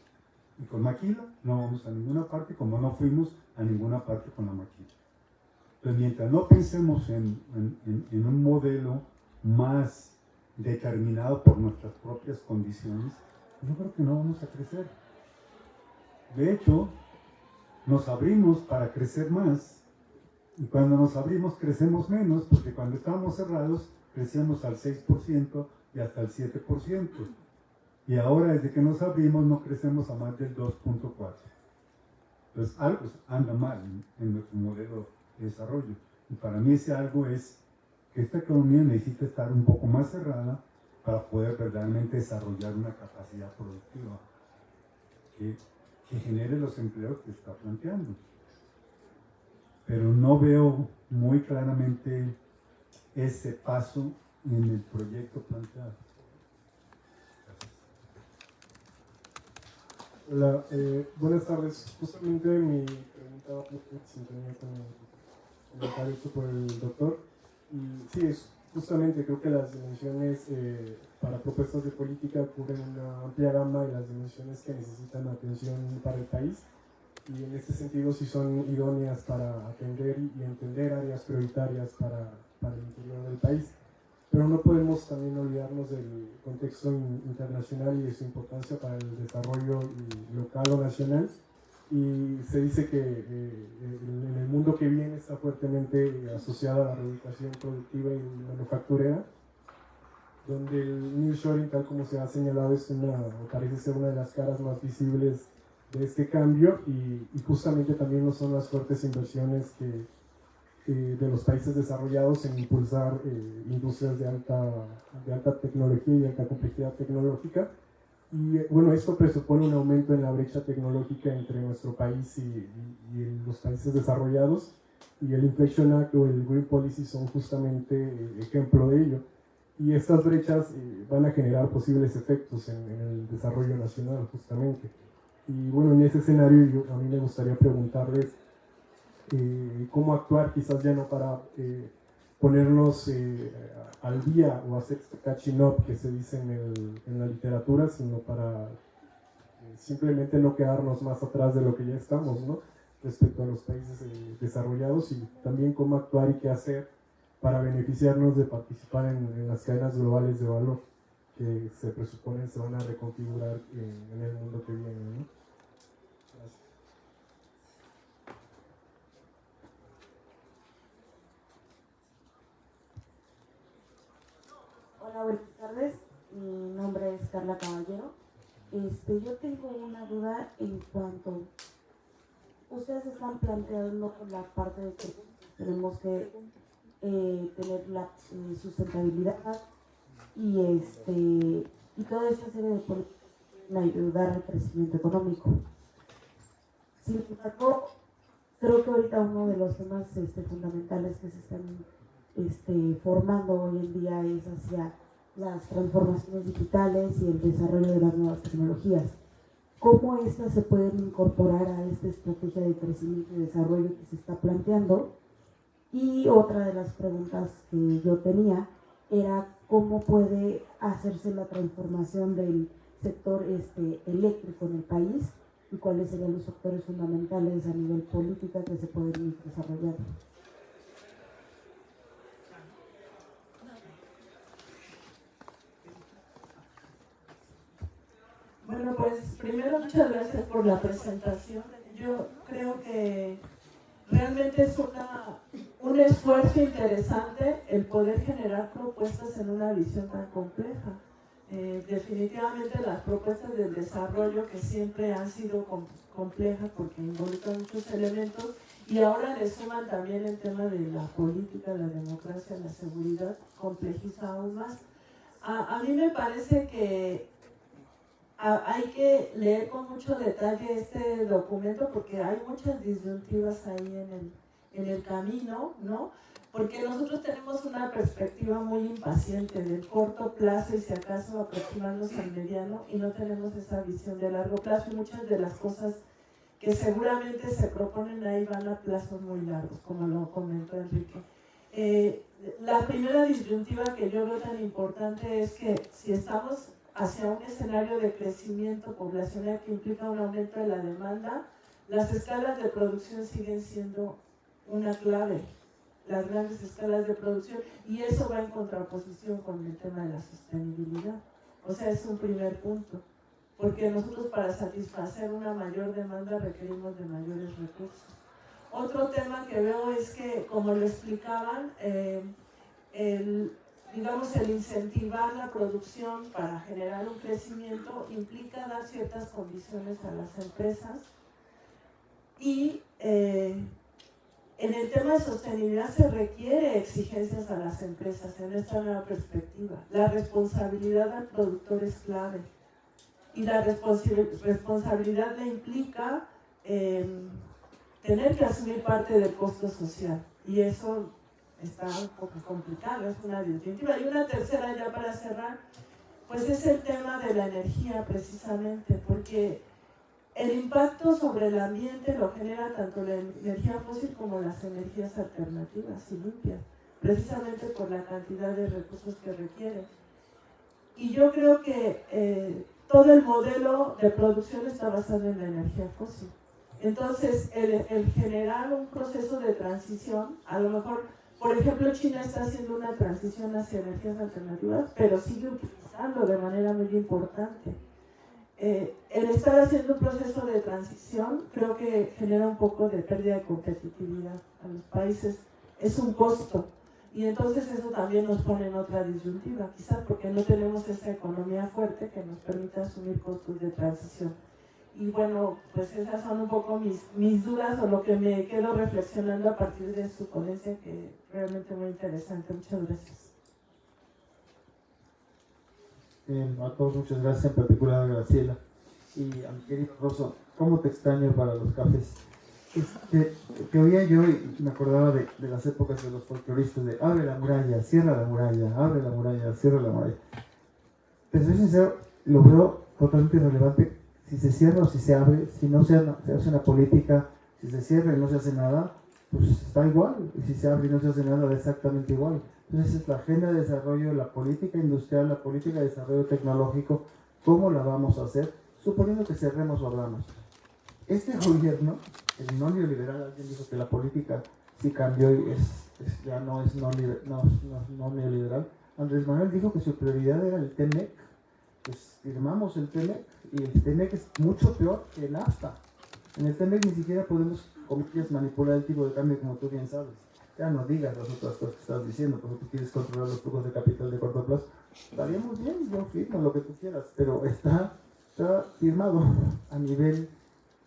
Y con maquila no vamos a ninguna parte, como no fuimos a ninguna parte con la maquila. Entonces, mientras no pensemos en un modelo más determinado por nuestras propias condiciones, yo creo que no vamos a crecer. De hecho, nos abrimos para crecer más, y cuando nos abrimos crecemos menos, porque cuando estábamos cerrados crecíamos al 6% y hasta el 7%. Y ahora, desde que nos abrimos, no crecemos a más del 2.4%. Entonces, algo anda mal en nuestro modelo de desarrollo. Y para mí ese algo es que esta economía necesita estar un poco más cerrada para poder verdaderamente desarrollar una capacidad productiva que genere los empleos que está planteando. Pero no veo muy claramente ese paso en el proyecto planteado. Hola, buenas tardes. Justamente mi también estaba en sintonía con el comentario hecho por el doctor. Y sí, justamente creo que las dimensiones para propuestas de política cubren una amplia gama de las dimensiones que necesitan atención para el país. Y en este sentido sí son idóneas para atender y entender áreas prioritarias para el interior del país. Pero no podemos también olvidarnos del contexto internacional y de su importancia para el desarrollo local o nacional. Y se dice que en el mundo que viene está fuertemente asociada a la reubicación productiva y manufacturera, donde el nearshoring, tal como se ha señalado, parece ser una de las caras más visibles de este cambio, y justamente también no son las fuertes inversiones de los países desarrollados en impulsar industrias de alta tecnología y de alta complejidad tecnológica. Y bueno, esto presupone un aumento en la brecha tecnológica entre nuestro país y los países desarrollados, y el Inflation Act o el Green Policy son justamente ejemplo de ello. Y estas brechas van a generar posibles efectos en el desarrollo nacional, justamente. Y bueno, en ese escenario a mí me gustaría preguntarles cómo actuar, quizás ya no para ponernos al día o hacer este catching up que se dice en la literatura, sino para simplemente no quedarnos más atrás de lo que ya estamos, ¿no?, respecto a los países desarrollados, y también cómo actuar y qué hacer para beneficiarnos de participar en las cadenas globales de valor que se presuponen se van a reconfigurar en el mundo que viene, ¿no? Gracias. Hola, buenas tardes. Mi nombre es Carla Caballero. Yo tengo una duda en cuanto ustedes están planteando la parte de que tenemos que tener la sustentabilidad y toda esta serie de políticas para ayudar al crecimiento económico. Sin embargo, creo que ahorita uno de los temas fundamentales que se están formando hoy en día es hacia las transformaciones digitales y el desarrollo de las nuevas tecnologías. ¿Cómo estas se pueden incorporar a esta estrategia de crecimiento y desarrollo que se está planteando? Y otra de las preguntas que yo tenía era cómo puede hacerse la transformación del sector eléctrico en el país y cuáles serían los factores fundamentales a nivel política que se pueden ir desarrollando. Bueno, pues primero muchas gracias por la presentación. Yo creo que realmente es un esfuerzo interesante el poder generar propuestas en una visión tan compleja. Definitivamente las propuestas del desarrollo, que siempre han sido complejas porque involucran muchos elementos, y ahora le suman también el tema de la política, la democracia, la seguridad, complejiza aún más. A mí me parece que hay que leer con mucho detalle este documento porque hay muchas disyuntivas ahí en el camino, ¿no? Porque nosotros tenemos una perspectiva muy impaciente del corto plazo y si acaso aproximarnos al mediano, y no tenemos esa visión de largo plazo, y muchas de las cosas que seguramente se proponen ahí van a plazos muy largos, como lo comentó Enrique. La primera disyuntiva que yo veo tan importante es que si estamos hacia un escenario de crecimiento poblacional que implica un aumento de la demanda, las escalas de producción siguen siendo una clave, las grandes escalas de producción, y eso va en contraposición con el tema de la sostenibilidad. O sea, es un primer punto, porque nosotros para satisfacer una mayor demanda requerimos de mayores recursos. Otro tema que veo es que, como lo explicaban, el incentivar la producción para generar un crecimiento implica dar ciertas condiciones a las empresas, y en el tema de sostenibilidad se requiere exigencias a las empresas en esta nueva perspectiva. La responsabilidad al productor es clave, y la responsabilidad le implica tener que asumir parte del costo social, y eso está un poco complicado, es una disyuntiva. Y una tercera, ya para cerrar, pues es el tema de la energía precisamente, porque el impacto sobre el ambiente lo genera tanto la energía fósil como las energías alternativas y limpias, precisamente por la cantidad de recursos que requiere. Y yo creo que todo el modelo de producción está basado en la energía fósil. Entonces, el generar un proceso de transición, a lo mejor, por ejemplo, China está haciendo una transición hacia energías alternativas, pero sigue utilizando de manera muy importante. El estar haciendo un proceso de transición creo que genera un poco de pérdida de competitividad a los países, es un costo, y entonces eso también nos pone en otra disyuntiva, quizás porque no tenemos esa economía fuerte que nos permita asumir costos de transición. Y bueno, pues esas son un poco mis dudas o lo que me quedo reflexionando a partir de su ponencia, que realmente muy interesante. Muchas gracias. A todos muchas gracias, en particular a Graciela. Y a mi querido Rosso, ¿cómo te extraño para los cafés? Que oía yo y me acordaba de las épocas de los folcloristas de abre la muralla, cierra la muralla, abre la muralla, cierra la muralla. Te soy sincero, lo veo totalmente irrelevante si se cierra o si se abre, si no se hace una política, si se cierra y no se hace nada, pues está igual, y si se abre y no se hace nada, da exactamente igual. Entonces es la agenda de desarrollo, la política industrial, la política de desarrollo tecnológico, ¿cómo la vamos a hacer? Suponiendo que cerremos o abramos. Este gobierno, el no neoliberal, alguien dijo que la política sí cambió y ya no es no neoliberal. Andrés Manuel dijo que su prioridad era el TEMEC. Pues firmamos el TEMEC y el TEMEC es mucho peor que el NAFTA. En el TEMEC ni siquiera podemos, comillas, manipular el tipo de cambio, como tú bien sabes. Ya no digas las otras cosas que estás diciendo, porque tú quieres controlar los flujos de capital de corto plazo. Estaríamos bien, yo firmo lo que tú quieras, pero está firmado a nivel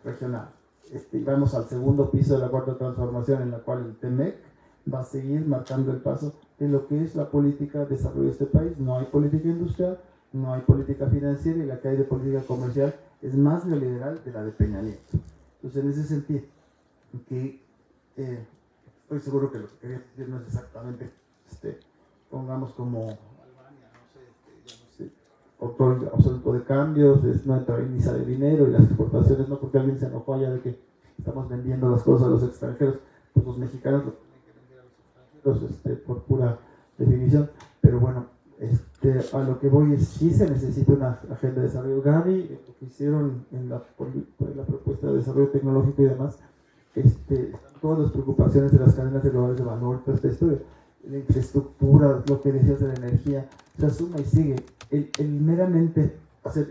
regional. Vamos al segundo piso de la cuarta transformación, en la cual el TEMEC va a seguir marcando el paso de lo que es la política de desarrollo de este país. No hay política industrial, no hay política financiera, y la que hay de política comercial es más neoliberal de la de Peña Nieto. Entonces, en ese sentido, que estoy seguro que lo que quería decir no es exactamente, pongamos como Albania, no sé, control absoluto de cambios, no entra ni sale dinero, y las exportaciones no, porque alguien se enojó allá de que estamos vendiendo las cosas a los extranjeros, pues los mexicanos lo tienen que vender a los extranjeros, por pura definición. Pero bueno, a lo que voy es, sí se necesita una agenda de desarrollo. Gaby, lo que hicieron en la propuesta de desarrollo tecnológico y demás, todas las preocupaciones de las cadenas globales de valor, toda esta historia, la infraestructura, lo que decías de la energía, se suma y sigue. El meramente, sé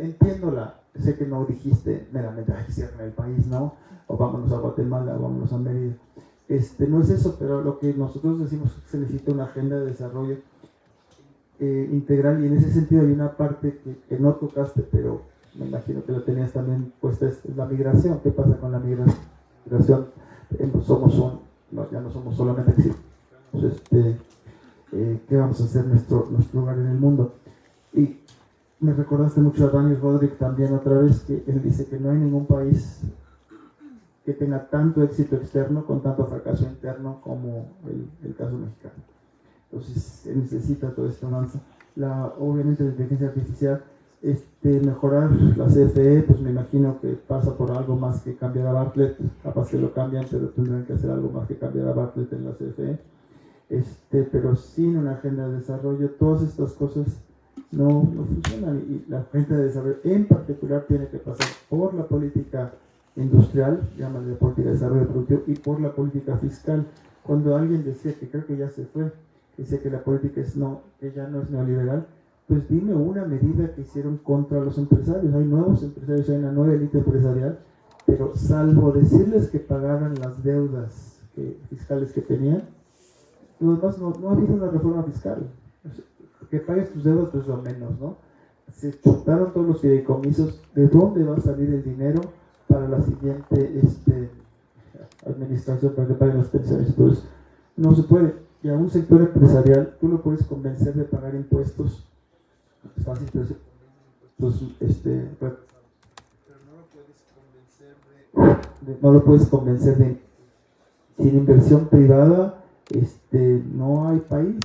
que no dijiste meramente, cierren el país, ¿no? O vámonos a Guatemala, o vámonos a Mérida. No es eso, pero lo que nosotros decimos es que se necesita una agenda de desarrollo integral, y en ese sentido hay una parte que no tocaste, pero me imagino que la tenías también puesta, es la migración. ¿Qué pasa con la migración? Ya no somos solamente exiliados. ¿Qué vamos a hacer nuestro lugar en el mundo? Y me recordaste mucho a Daniel Rodrik también otra vez, que él dice que no hay ningún país que tenga tanto éxito externo con tanto fracaso interno como el caso mexicano. Entonces se necesita toda esta avanza. Obviamente la inteligencia artificial, mejorar la CFE, pues me imagino que pasa por algo más que cambiar a Bartlett. Capaz que lo cambian, pero tendrán que hacer algo más que cambiar a Bartlett en la CFE. Pero sin una agenda de desarrollo, todas estas cosas no funcionan, y la agenda de desarrollo en particular tiene que pasar por la política industrial, llámale política de desarrollo productivo, y por la política fiscal. Cuando alguien decía, que creo que ya se fue, decía que la política que ya no es neoliberal, pues dime una medida que hicieron contra los empresarios. Hay nuevos empresarios, hay una nueva élite empresarial, pero salvo decirles que pagaran las deudas fiscales que tenían, lo demás no ha habido una reforma fiscal. Que pagues tus deudas, pues lo menos, ¿no? Se chutaron todos los fideicomisos. ¿De dónde va a salir el dinero para la siguiente administración, para que paguen las pensiones? Entonces, no se puede. Y a un sector empresarial, tú lo puedes convencer de pagar impuestos. Es fácil, pero no lo puedes convencer de sin inversión privada. No hay país,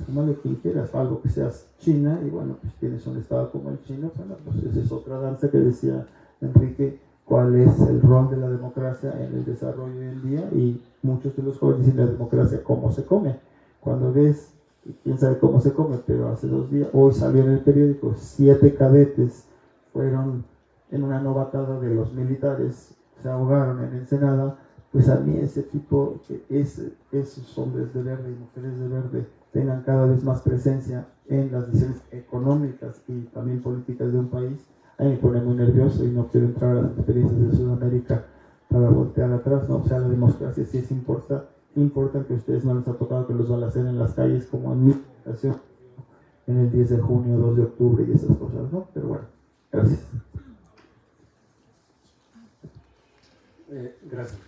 como lo que quieras, algo que seas China, y bueno, pues tienes un estado como el China, bueno, pues esa es otra danza que decía Enrique, cuál es el rol de la democracia en el desarrollo hoy en día, y muchos de los jóvenes dicen la democracia cómo se come. Cuando ves, quién sabe cómo se come, pero hace 2 días, hoy salió en el periódico, 7 cadetes fueron en una novatada de los militares, se ahogaron en Ensenada. Pues a mí ese tipo, esos hombres de verde y mujeres de verde tengan cada vez más presencia en las decisiones económicas y también políticas de un país, a mí me pone muy nervioso y no quiero entrar a las experiencias de Sudamérica para voltear atrás, ¿no? O sea, la democracia sí es importante, que a ustedes no les ha tocado que los balacen en las calles como en mi generación, en el 10 de junio, 2 de octubre y esas cosas, ¿no? Pero bueno, gracias. Gracias.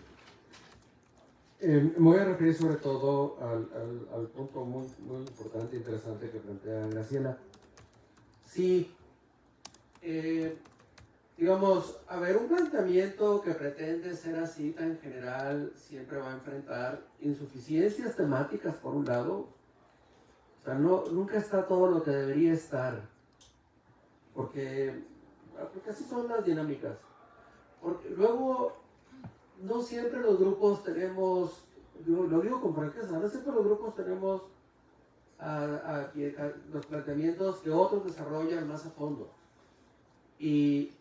Me voy a referir sobre todo al punto muy importante e interesante que plantea Graciela. Sí, digamos, a ver, un planteamiento que pretende ser así tan general siempre va a enfrentar insuficiencias temáticas por un lado. O sea, nunca está todo lo que debería estar, porque así son las dinámicas. Porque luego no siempre los grupos tenemos, lo digo con franqueza, no siempre los grupos tenemos los planteamientos que otros desarrollan más a fondo. Y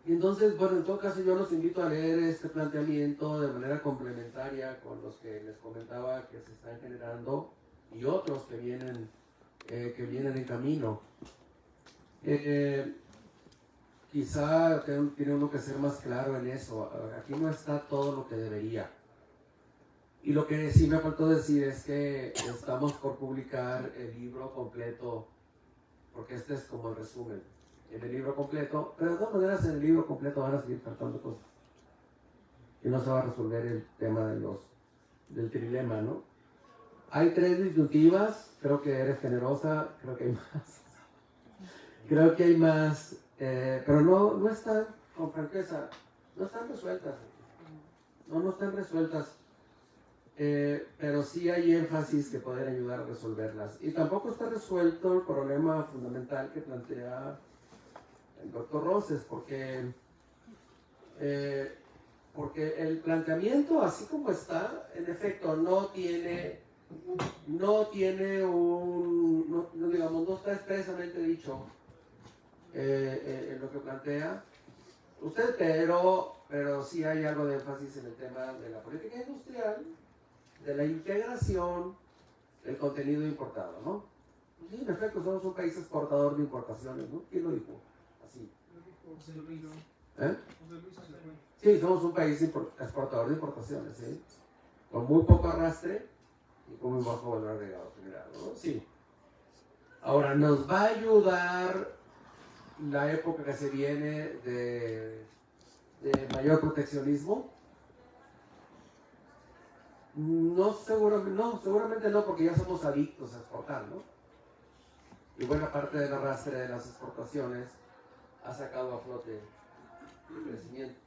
entonces, bueno, en todo caso yo los invito a leer este planteamiento de manera complementaria con los que les comentaba que se están generando y otros que vienen en camino. Quizá tiene uno que ser más claro en eso. Aquí no está todo lo que debería. Y lo que sí me faltó decir es que estamos por publicar el libro completo, porque este es como el resumen. En el libro completo, pero de todas maneras en el libro completo van a seguir faltando cosas. Y no se va a resolver el tema del trilema, ¿no? Hay 3 disyuntivas, creo que eres generosa, creo que hay más. Creo que hay más. Pero no están, con franqueza, no están resueltas. No están resueltas. Pero sí hay énfasis que pueden ayudar a resolverlas. Y tampoco está resuelto el problema fundamental que plantea el doctor Roses, porque el planteamiento, así como está, en efecto, no está expresamente dicho en lo que plantea usted, pero sí hay algo de énfasis en el tema de la política industrial, de la integración del contenido importado, ¿no? Sí, en efecto, somos un país exportador de importaciones, ¿no? ¿Quién lo dijo? Así. ¿Eh? Sí, somos un país exportador de importaciones, ¿sí? Con muy poco arrastre y con muy bajo valor agregado generado, ¿no? Sí. Ahora, ¿nos va a ayudar la época que se viene de mayor proteccionismo? Seguramente no, porque ya somos adictos a exportar, ¿no? Y buena parte del arrastre de las exportaciones ha sacado a flote el crecimiento.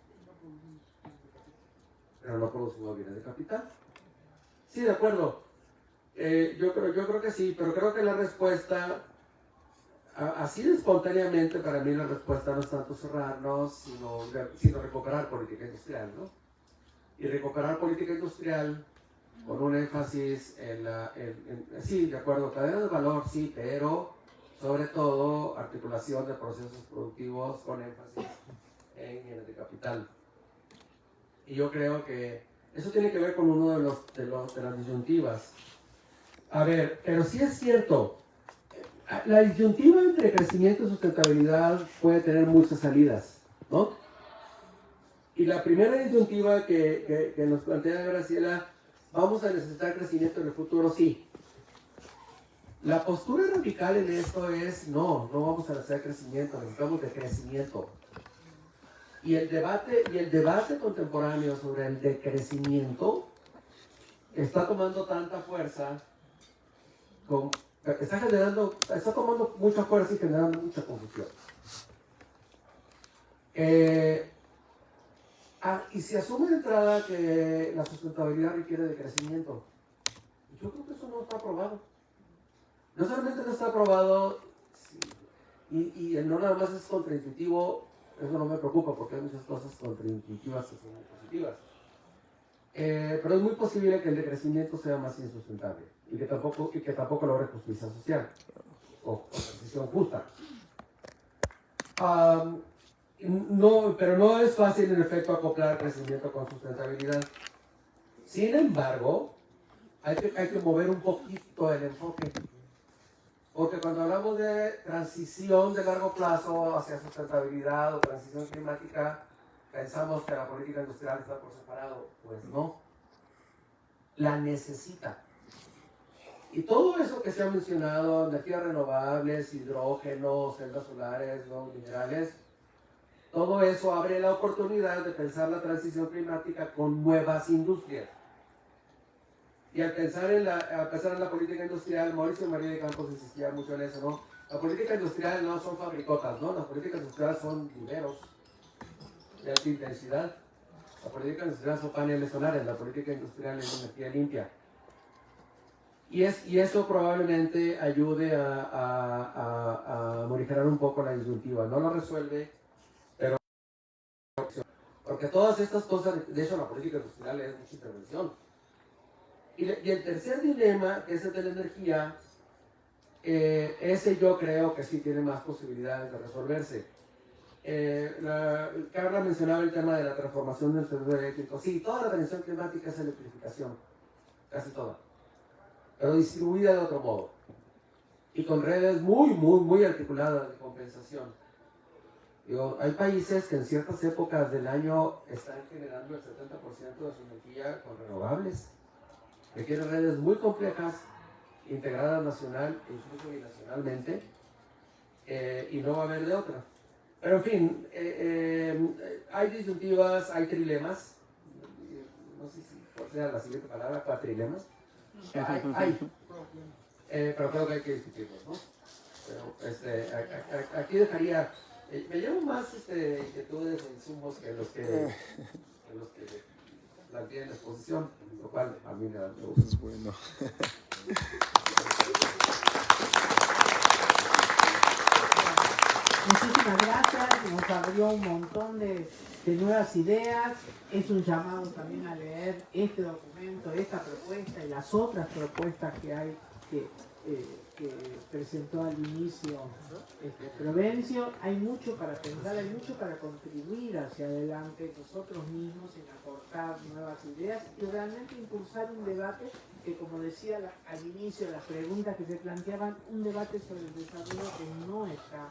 Pero no producimos bienes de capital. Sí, de acuerdo. Yo creo que sí, pero creo que la respuesta, así de espontáneamente, para mí la respuesta no es tanto cerrarnos, sino recuperar política industrial, ¿no? Y recuperar política industrial con un énfasis sí, de acuerdo, cadena de valor, sí, pero sobre todo articulación de procesos productivos con énfasis en bienes de capital. Y yo creo que eso tiene que ver con uno de las disyuntivas. A ver, pero sí es cierto, la disyuntiva entre crecimiento y sustentabilidad puede tener muchas salidas, ¿no? Y la primera disyuntiva que nos plantea Graciela, ¿vamos a necesitar crecimiento en el futuro? Sí. La postura radical en esto es, no vamos a necesitar crecimiento, necesitamos decrecimiento. Y el debate contemporáneo sobre el decrecimiento está tomando tanta fuerza, está tomando mucha fuerza y generando mucha confusión. Y se asume de entrada que la sustentabilidad requiere de crecimiento. Yo creo que eso no está aprobado. No solamente no está aprobado, y no nada más es contraintuitivo, eso no me preocupa porque hay muchas cosas contraintuitivas que son muy positivas. Pero es muy posible que el decrecimiento sea más insustentable y que tampoco logre justicia social o transición justa. Pero no es fácil en efecto acoplar crecimiento con sustentabilidad. Sin embargo, hay que mover un poquito el enfoque. Porque cuando hablamos de transición de largo plazo hacia sustentabilidad o transición climática, pensamos que la política industrial está por separado. Pues no. La necesita. Y todo eso que se ha mencionado, energías renovables, hidrógeno, celdas solares, nuevos minerales, todo eso abre la oportunidad de pensar la transición climática con nuevas industrias. Y al pensar en la política industrial, Mauricio María de Campos insistía mucho en eso, ¿no? La política industrial no son fabricotas, ¿no? La política industrial son viveros de alta intensidad. La política industrial son paneles solares, la política industrial es energía limpia. Y eso probablemente ayude a morigerar un poco la disyuntiva. No lo resuelve, pero... Porque todas estas cosas, de hecho la política industrial es mucha intervención. Y el tercer dilema, que es el de la energía, ese yo creo que sí tiene más posibilidades de resolverse. Carla mencionaba el tema de la transformación del sector eléctrico. Sí, toda la transición climática es electrificación, casi toda, pero distribuida de otro modo y con redes muy articuladas de compensación. Digo, hay países que en ciertas épocas del año están generando el 70% de su energía con renovables. Requieren redes muy complejas, integradas nacional e incluso binacionalmente, y no va a haber de otra. Pero en fin, hay disyuntivas, hay trilemas, no sé si sea la siguiente palabra, cuatrilemas. Pero creo que hay que discutirlos, ¿no? Pero aquí dejaría, me llevo más inquietudes e insumos que los que planteé en la exposición, lo cual a mí me da mucho gusto. Es bueno. Muchísimas gracias, nos abrió un montón de nuevas ideas. Es un llamado también a leer este documento, esta propuesta y las otras propuestas que hay que presentó al inicio Provencio. Hay mucho para pensar, hay mucho para contribuir hacia adelante nosotros mismos en aportar nuevas ideas y realmente impulsar un debate que, como decía al inicio, las preguntas que se planteaban, un debate sobre el desarrollo que no está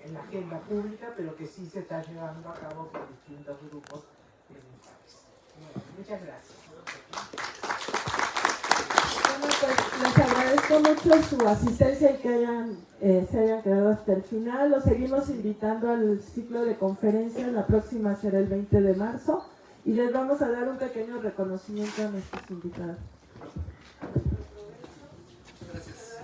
en la agenda pública, pero que sí se está llevando a cabo por distintos grupos en el país. Bueno, muchas gracias. Bueno, pues les agradezco mucho su asistencia y que se hayan quedado hasta el final. Los seguimos invitando al ciclo de conferencias. La próxima será el 20 de marzo y les vamos a dar un pequeño reconocimiento a nuestros invitados. Gracias.